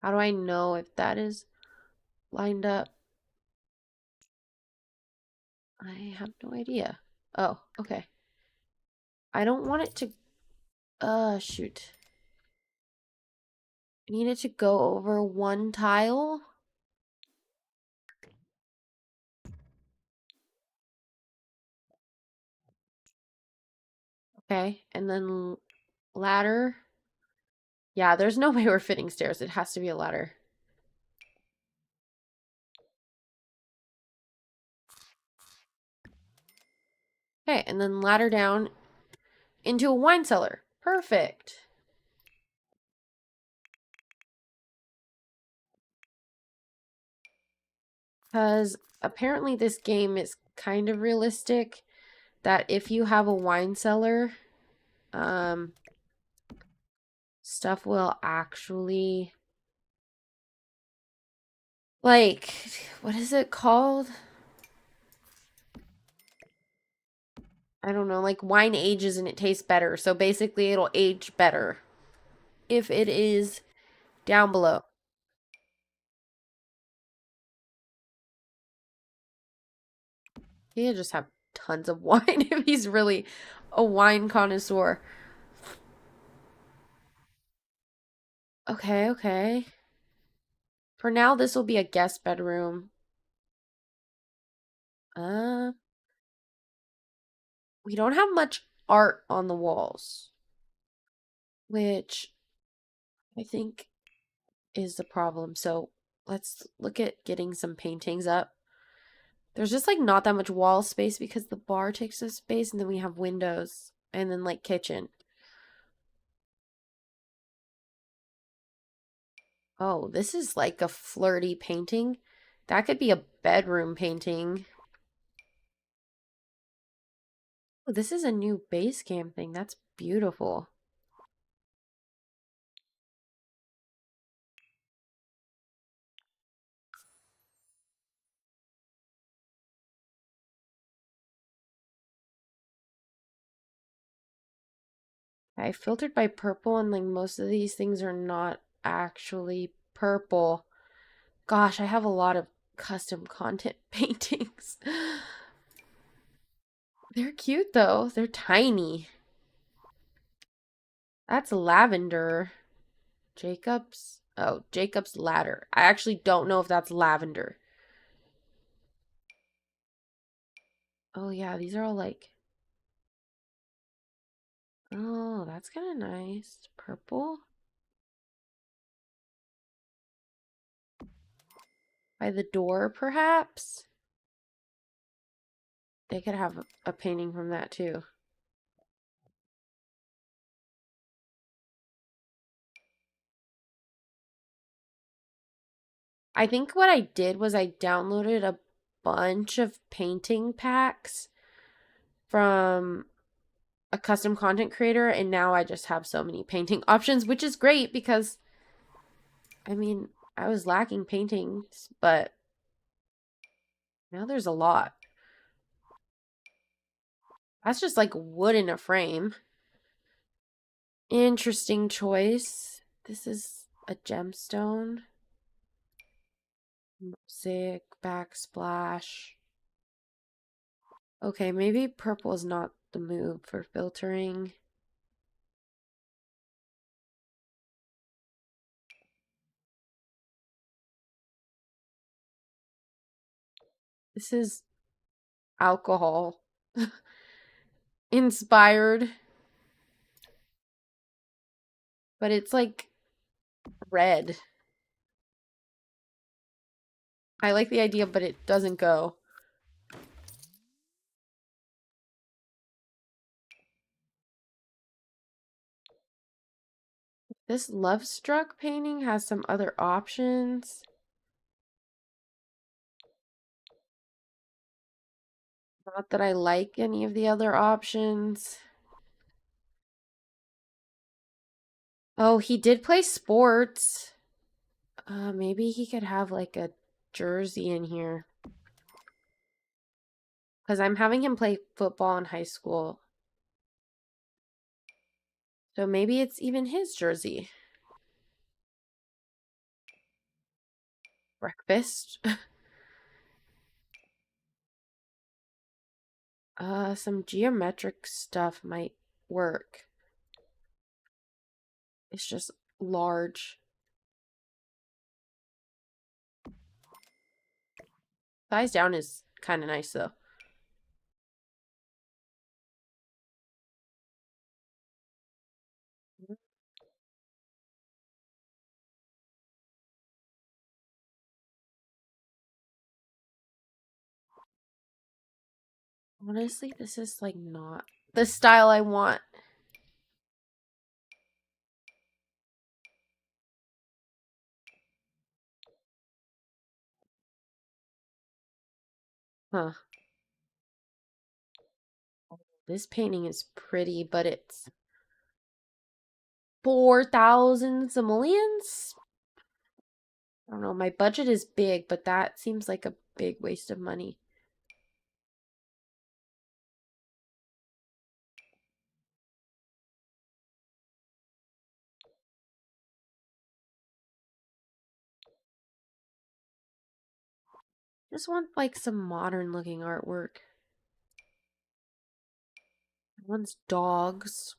How do I know if that is lined up? I have no idea. Oh, okay. I don't want it to... shoot. I need it to go over one tile. Okay, and then ladder. Yeah, there's no way we're fitting stairs. It has to be a ladder. Okay, and then ladder down into a wine cellar. Perfect. Because apparently this game is kind of realistic that if you have a wine cellar, um, stuff will actually, like, what is it called? I don't know, like wine ages and it tastes better. So basically it'll age better if it is down below. He'll just have tons of wine if he's really a wine connoisseur. Okay, okay. For now, this will be a guest bedroom. Uh, we don't have much art on the walls, which I think is the problem. So let's look at getting some paintings up. There's just like not that much wall space because the bar takes up space, and then we have windows and then like kitchen. Oh, this is like a flirty painting. That could be a bedroom painting. Oh, this is a new base cam thing. That's beautiful. I filtered by purple, and like most of these things are not actually purple. Gosh, I have a lot of custom content paintings. They're cute though. They're tiny. That's lavender. Jacob's. Oh, Jacob's ladder. I actually don't know if that's lavender. Oh yeah, these are all like... Oh, that's kind of nice. Purple. By the door, perhaps? They could have a painting from that too. I think what I did was I downloaded a bunch of painting packs from a custom content creator, and now I just have so many painting options, which is great because, I mean, I was lacking paintings, but now there's a lot. That's just like wood in a frame. Interesting choice. This is a gemstone. Mosaic, backsplash. Okay, maybe purple is not the move for filtering. This is alcohol inspired, but it's like red. I like the idea, but it doesn't go. This Love Struck painting has some other options. Not that I like any of the other options. Oh, he did play sports. Maybe he could have like a jersey in here. Because I'm having him play football in high school. So maybe it's even his jersey. Breakfast. Some geometric stuff might work. It's just large. Size down is kind of nice though. Honestly, this is like not the style I want. Huh. This painting is pretty, but it's 4,000 simoleons? I don't know. My budget is big, but that seems like a big waste of money. Just want like some modern looking artwork. One's dogs.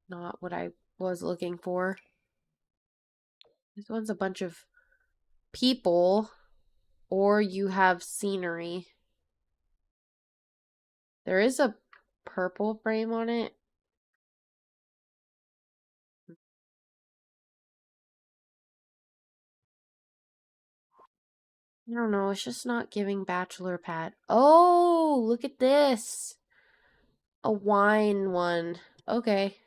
Not what I was looking for. This one's a bunch of people, or you have scenery. There is a purple frame on it. I don't know. It's just not giving bachelor pad. Oh, look at this. A wine one. Okay.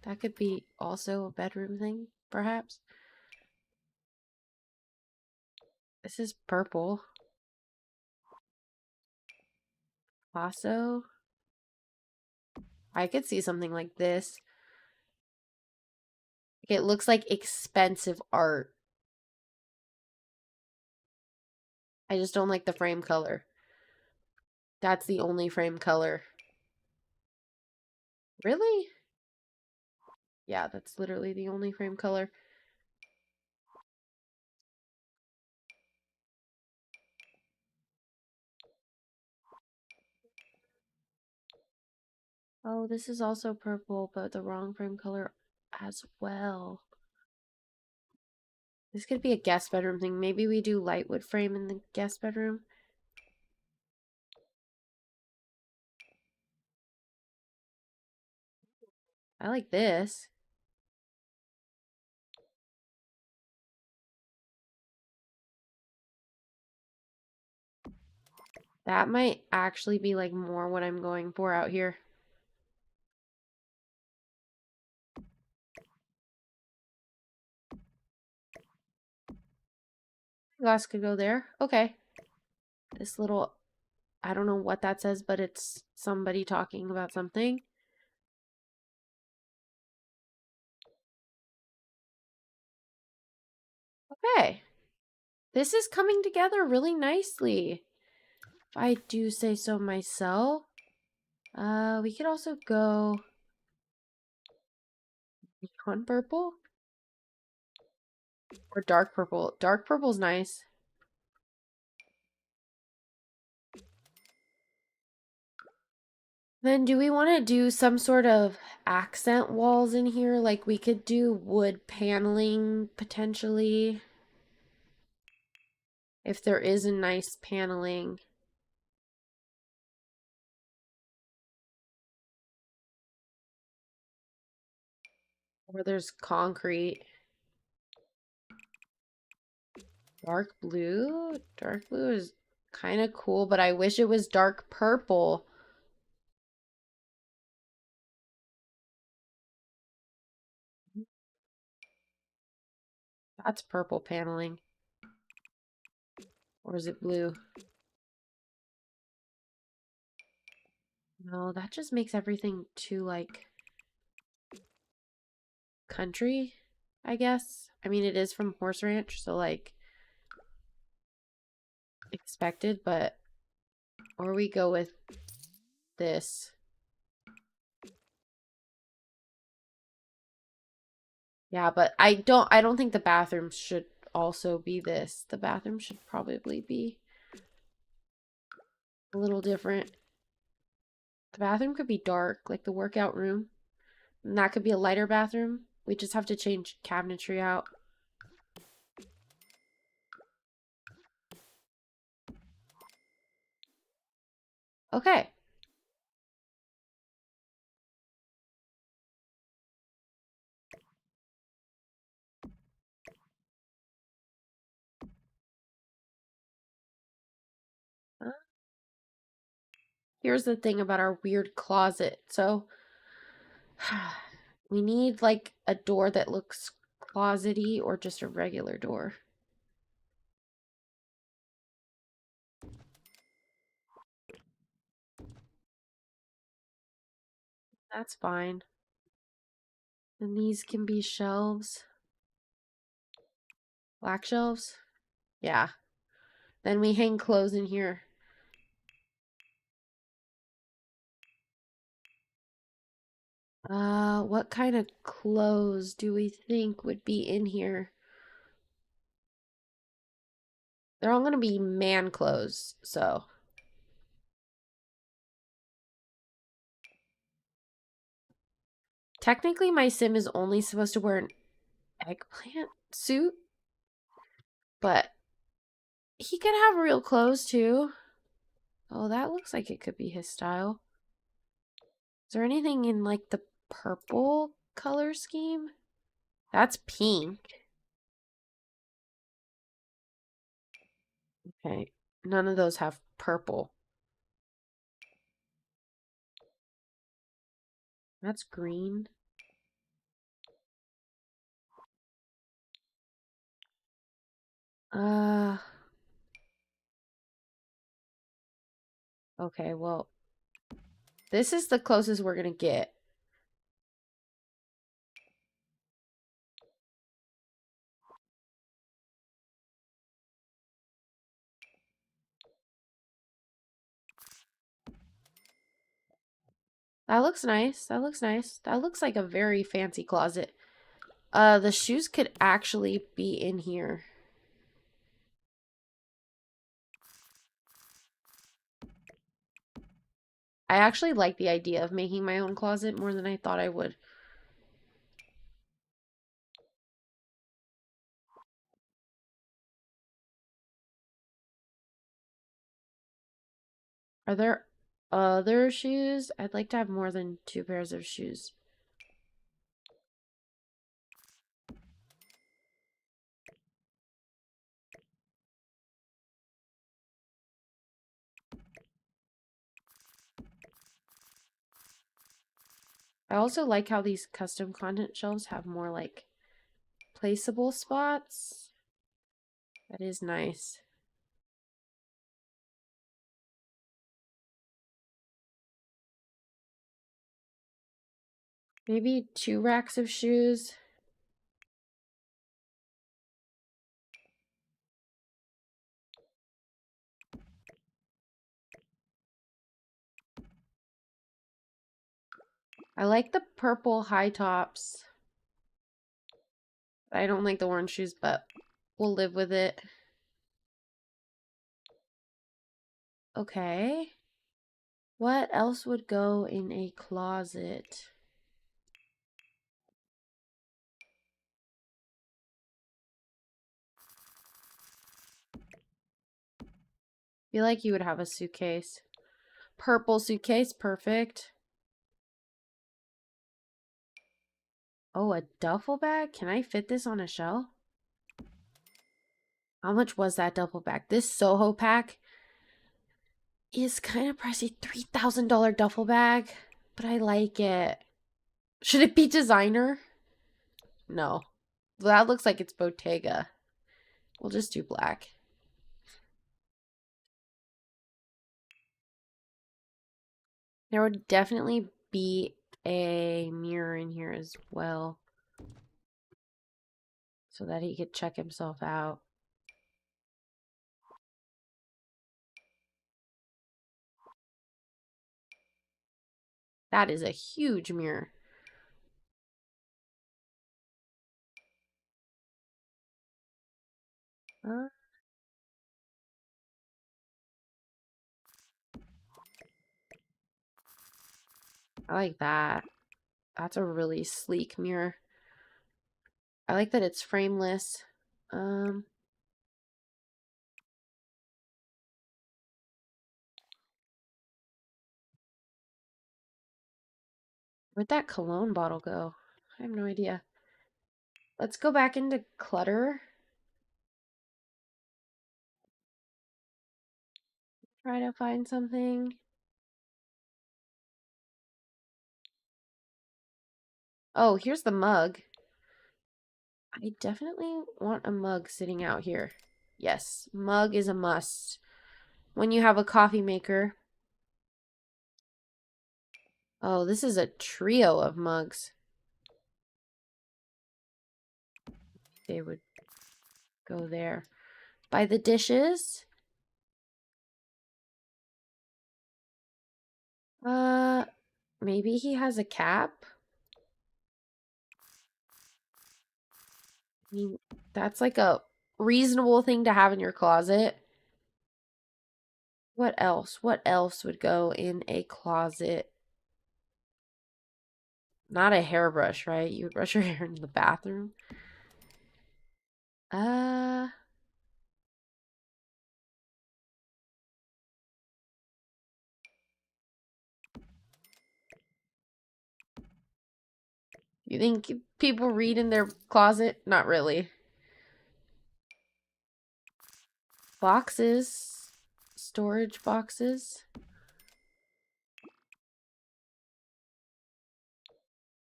That could be also a bedroom thing, perhaps. This is purple. Lasso. I could see something like this. It looks like expensive art. I just don't like the frame color. That's the only frame color. Really? Yeah, that's literally the only frame color. Oh, this is also purple, but the wrong frame color as well. This could be a guest bedroom thing. Maybe we do lightwood frame in the guest bedroom. I like this. That might actually be like more what I'm going for out here. Glass could go there. Okay. This little, I don't know what that says, but it's somebody talking about something. Okay. This is coming together really nicely, if I do say so myself. We could also go neon purple or dark purple. Dark purple's nice. Then do we want to do some sort of accent walls in here? Like we could do wood paneling potentially. If there is a nice paneling. Or there's concrete. Dark blue? Dark blue is kind of cool, but I wish it was dark purple. That's purple paneling. Or is it blue? No, that just makes everything too, like, country, I guess. I mean, it is from Horse Ranch, so, like, expected, but... Or we go with this. Yeah, but I don't think the bathroom should also be this. The bathroom should probably be a little different. The bathroom could be dark, like the workout room. And that could be a lighter bathroom. We just have to change cabinetry out. Okay. Here's the thing about our weird closet. So we need like a door that looks closety or just a regular door. That's fine. And these can be shelves. Black shelves? Yeah. Then we hang clothes in here. What kind of clothes do we think would be in here? They're all gonna be man clothes, so. Technically, my sim is only supposed to wear an eggplant suit, but he could have real clothes too. Oh, that looks like it could be his style. Is there anything in like the purple color scheme? That's pink. Okay, none of those have purple. That's green. Uh, okay, well, this is the closest we're gonna get. That looks nice. That looks nice. That looks like a very fancy closet. The shoes could actually be in here. I actually like the idea of making my own closet more than I thought I would. Are there other shoes? I'd like to have more than 2 pairs of shoes. I also like how these custom content shelves have more like placeable spots. That is nice. Maybe 2 racks of shoes. I like the purple high tops. I don't like the orange shoes, but we'll live with it. Okay. What else would go in a closet? I feel like you would have a suitcase. Purple suitcase, perfect. Oh, a duffel bag? Can I fit this on a shelf? How much was that duffel bag? This Soho pack is kind of pricey. $3,000 duffel bag, but I like it. Should it be designer? No. That looks like it's Bottega. We'll just do black. There would definitely be a mirror in here as well, so that he could check himself out. That is a huge mirror. I like that. That's a really sleek mirror. I like that it's frameless. Um, Where'd that cologne bottle go? I have no idea. Let's go back into clutter. Try to find something. Oh, here's the mug. I definitely want a mug sitting out here. Yes, mug is a must when you have a coffee maker. Oh, this is a trio of mugs. They would go there. By the dishes. Maybe he has a cap. I mean, that's like a reasonable thing to have in your closet. What else? What else would go in a closet? Not a hairbrush, right? You would brush your hair in the bathroom. Uh, you think people read in their closet? Not really. Boxes. Storage boxes.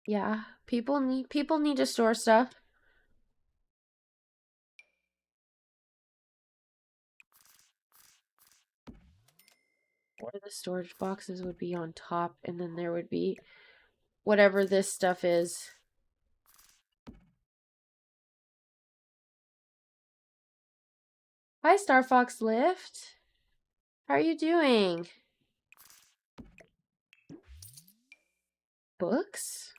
Yeah, people need to store stuff. Or the storage boxes would be on top, and then there would be whatever this stuff is. Hi, Star Fox Lift. How are you doing? Books?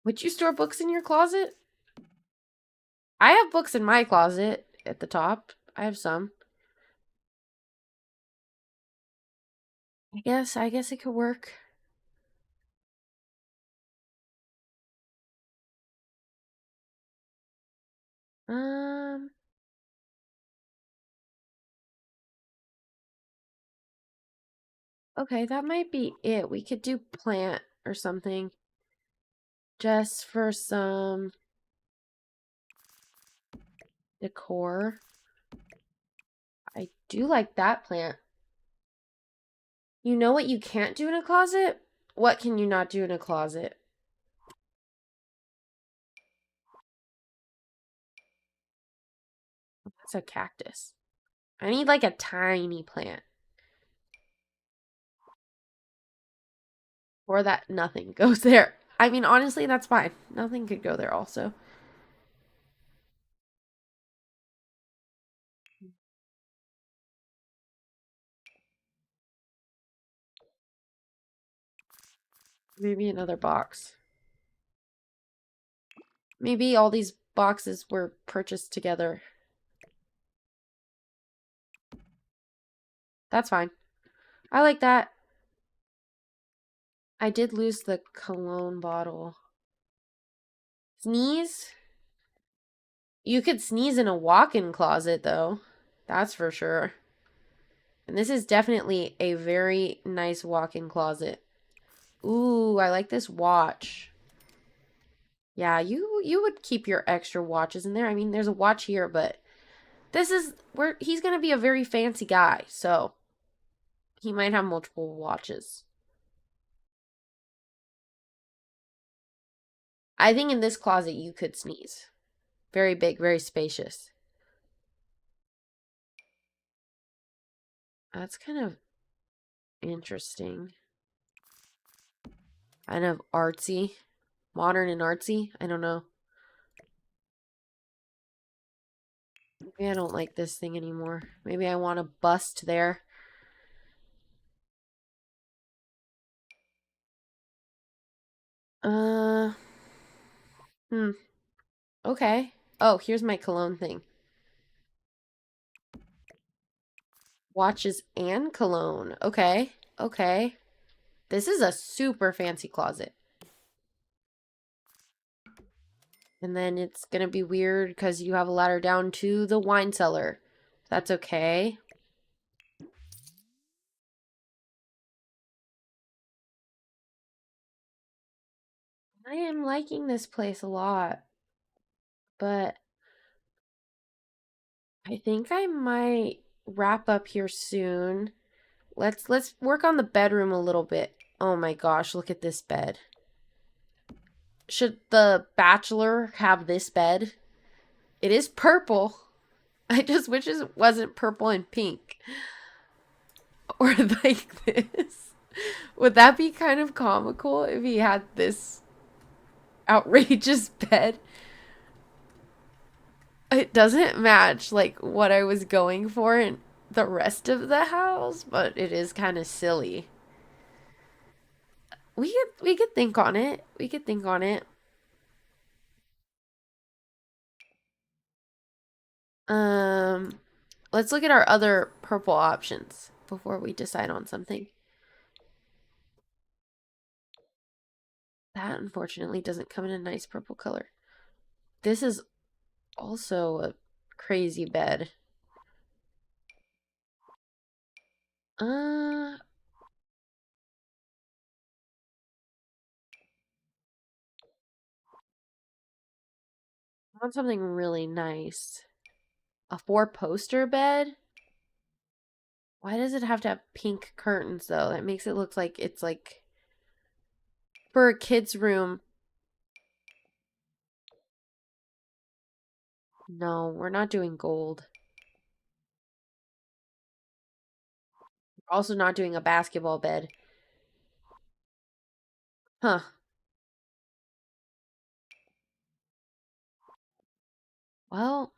Would you store books in your closet? I have books in my closet at the top. I have some. I guess it could work. Um, okay, that might be it. We could do plant or something. Just for some decor. I do like that plant. You know what you can't do in a closet? What can you not do in a closet? That's a cactus. I need like a tiny plant. Or that nothing goes there. I mean, honestly, that's fine. Nothing could go there also. Maybe another box. Maybe all these boxes were purchased together. That's fine. I like that. I did lose the cologne bottle. Sneeze? You could sneeze in a walk-in closet, though. That's for sure. And this is definitely a very nice walk-in closet. Ooh, I like this watch. Yeah, you would keep your extra watches in there. I mean, there's a watch here, but this is where he's gonna be a very fancy guy, so he might have multiple watches. I think in this closet you could sneeze. Very big, very spacious. That's kind of interesting. Kind of artsy. Modern and artsy. I don't know. Maybe I don't like this thing anymore. Maybe I want a bust there. Uh, hmm. Okay. Oh, here's my cologne thing. Watches and cologne. Okay. Okay. This is a super fancy closet. And then it's going to be weird because you have a ladder down to the wine cellar. That's okay. I am liking this place a lot, but I think I might wrap up here soon. Let's work on the bedroom a little bit. Oh my gosh, look at this bed. Should the bachelor have this bed? It is purple. I just wish it wasn't purple and pink. Or like this. Would that be kind of comical if he had this outrageous bed? It doesn't match like what I was going for in the rest of the house, but it is kind of silly. We could think on it. We could think on it. Um, let's look at our other purple options before we decide on something. That unfortunately doesn't come in a nice purple color. This is also a crazy bed. I want something really nice. A four-poster bed? Why does it have to have pink curtains though? That makes it look like it's like for a kid's room. No, we're not doing gold. We're also not doing a basketball bed. Huh. Well,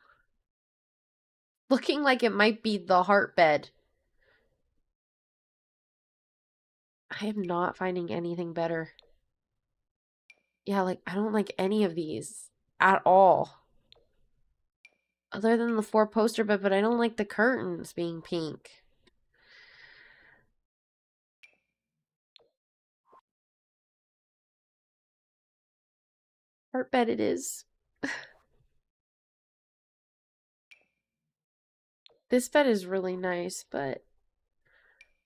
looking like it might be the heart bed. I am not finding anything better. Yeah, like, I don't like any of these at all. Other than the four-poster bed, but I don't like the curtains being pink. Heart bed it is. This bed is really nice, but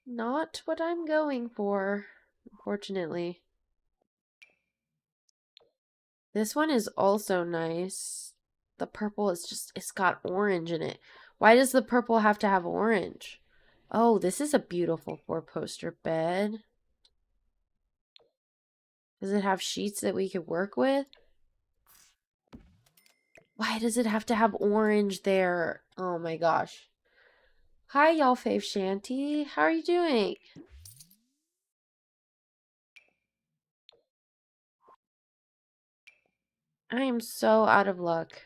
not what I'm going for, unfortunately. This one is also nice. The purple is just, it's got orange in it. Why does the purple have to have orange? Oh, this is a beautiful four-poster bed. Does it have sheets that we could work with? Why does it have to have orange there? Oh my gosh. Hi, y'all fave shanty. How are you doing? I am so out of luck.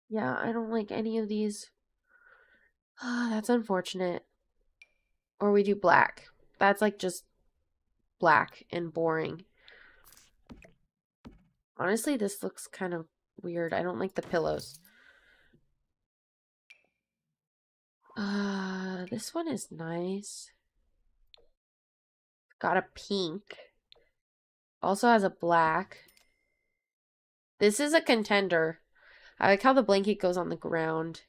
Yeah, I don't like any of these. Ah, that's unfortunate. Or we do black. That's like just black and boring. Honestly, this looks kind of weird. I don't like the pillows. This one is nice. Got a pink. Also has a black. This is a contender. I like how the blanket goes on the ground.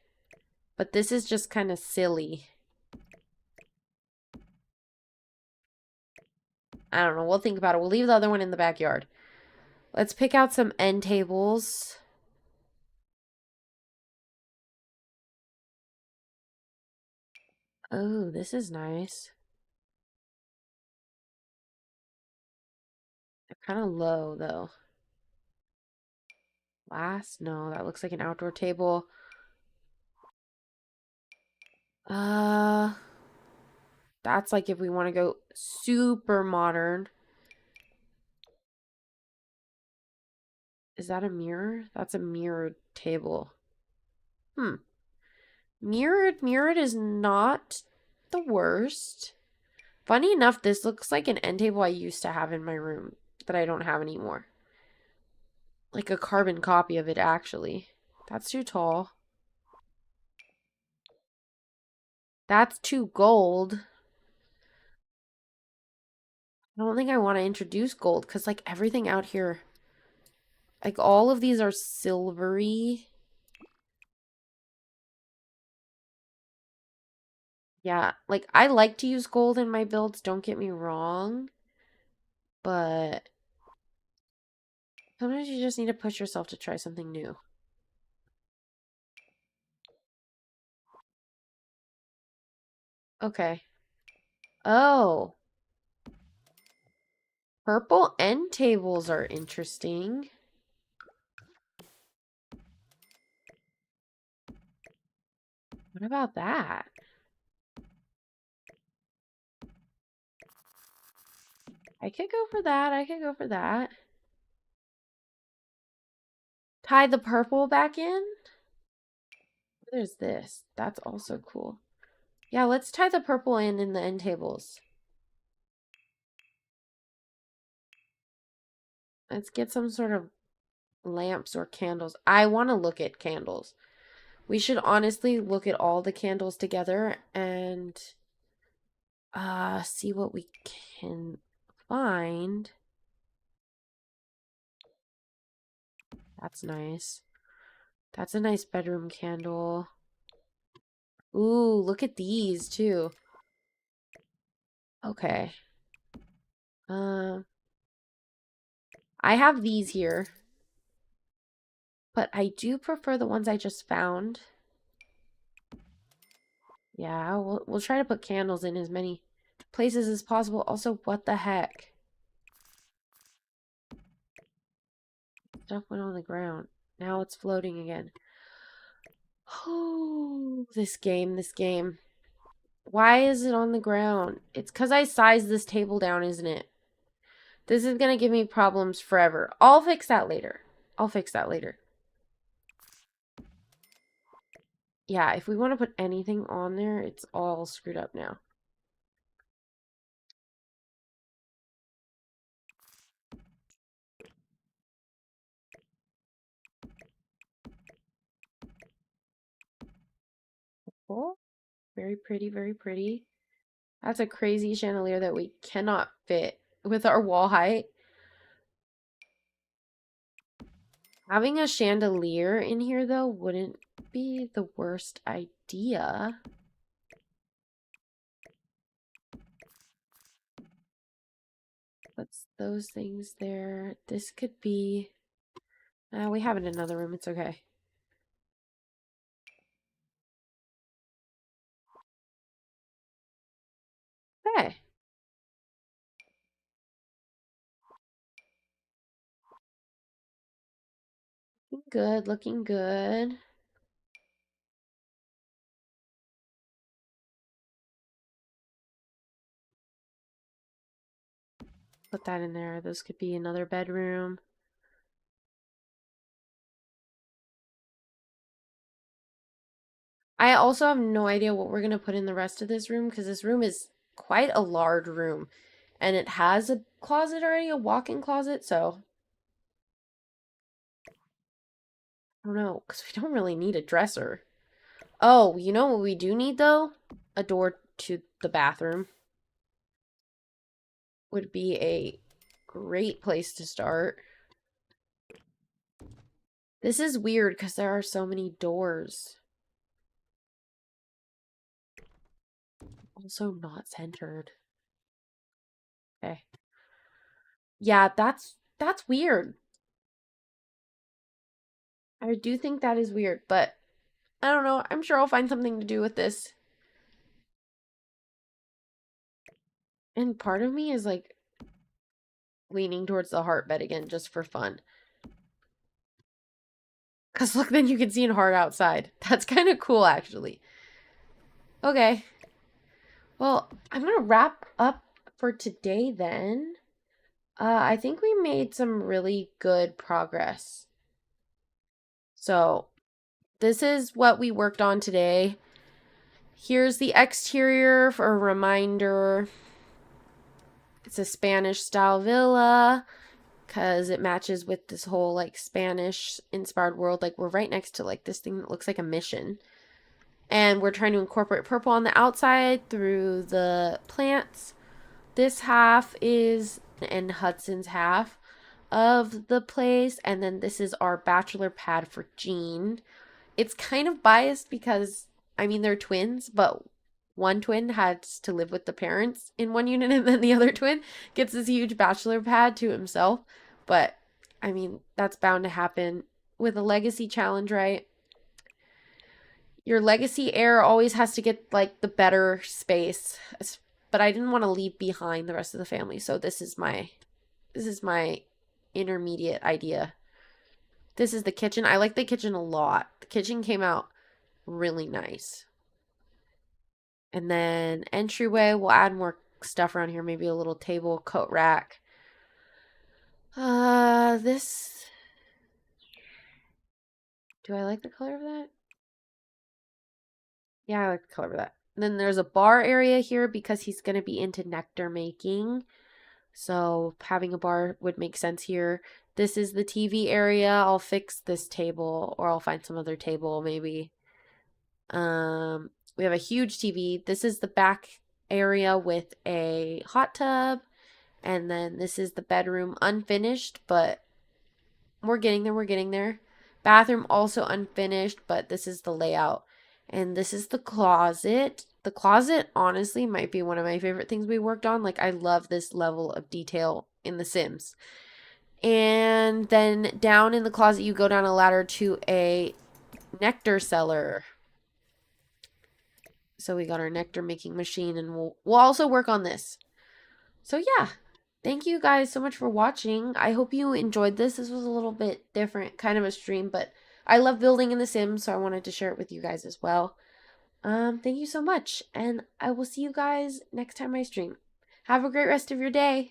But this is just kind of silly. I don't know. We'll think about it. We'll leave the other one in the backyard. Let's pick out some end tables. Oh, this is nice. Kind of low though. Glass? No, that looks like an outdoor table. Uh, that's like if we want to go super modern. Is that a mirror? That's a mirrored table. Hmm. Mirrored is not the worst. Funny enough, this looks like an end table I used to have in my room that I don't have anymore. Like a carbon copy of it, actually. That's too tall. That's too gold. I don't think I want to introduce gold because, like, everything out here, like, all of these are silvery. Yeah, like, I like to use gold in my builds, don't get me wrong. But sometimes you just need to push yourself to try something new. Okay. Oh, purple end tables are interesting. What about that? I could go for that. I could go for that. Tie the purple back in. There's this. That's also cool. Yeah, let's tie the purple in the end tables. Let's get some sort of lamps or candles. I want to look at candles. We should honestly look at all the candles together and see what we can find. That's nice. That's a nice bedroom candle. Ooh, look at these too. Okay. Uh, I have these here, but I do prefer the ones I just found. Yeah, we'll try to put candles in as many places as possible. Also, what the heck? Stuff went on the ground. Now it's floating again. Oh, this game. Why is it on the ground? It's because I sized this table down, isn't it? This is going to give me problems forever. I'll fix that later. I'll fix that later. Yeah, if we want to put anything on there, it's all screwed up now. Cool. Very pretty, very pretty. That's a crazy chandelier that we cannot fit with our wall height. Having a chandelier in here, though, wouldn't be the worst idea. What's those things there? This could be... we have it in another room. It's okay. Okay. Looking good, looking good. Put that in there. This could be another bedroom. I also have no idea what we're going to put in the rest of this room because this room is quite a large room. And it has a closet already, a walk-in closet, so I don't know, because we don't really need a dresser. Oh, you know what we do need, though? A door to the bathroom would be a great place to start. This is weird because there are so many doors. Also not centered. Okay. Yeah, that's weird. I do think that is weird, but I don't know. I'm sure I'll find something to do with this. And part of me is like, leaning towards the heart bed again just for fun. Because look, then you can see a heart outside. That's kind of cool, actually. Okay. Well, I'm going to wrap up for today then. I think we made some really good progress. So, this is what we worked on today. Here's the exterior for a reminder. It's a Spanish style villa because it matches with this whole like Spanish inspired world. Like we're right next to like this thing that looks like a mission. And we're trying to incorporate purple on the outside through the plants. This half is and Hudson's half of the place. And then this is our bachelor pad for Jean. It's kind of biased because, I mean, they're twins, but one twin has to live with the parents in one unit, and then the other twin gets this huge bachelor pad to himself. But, I mean, that's bound to happen with a legacy challenge, right? Your legacy heir always has to get, like, the better space. But I didn't want to leave behind the rest of the family, so this is my intermediate idea. This is the kitchen. I like the kitchen a lot. The kitchen came out really nice. And then entryway, we'll add more stuff around here. Maybe a little table, coat rack. This. Do I like the color of that? Yeah, I like the color of that. And then there's a bar area here because he's going to be into nectar making. So having a bar would make sense here. This is the TV area. I'll fix this table or I'll find some other table maybe. We have a huge TV. This is the back area with a hot tub. And then this is the bedroom, unfinished, but we're getting there. We're getting there. Bathroom also unfinished, but this is the layout. And this is the closet. The closet, honestly, might be one of my favorite things we worked on. Like, I love this level of detail in The Sims. And then down in the closet, you go down a ladder to a nectar cellar. So we got our nectar making machine, and we'll also work on this. So yeah, thank you guys so much for watching. I hope you enjoyed this. This was a little bit different, kind of a stream, but I love building in The Sims, so I wanted to share it with you guys as well. Thank you so much, and I will see you guys next time I stream. Have a great rest of your day.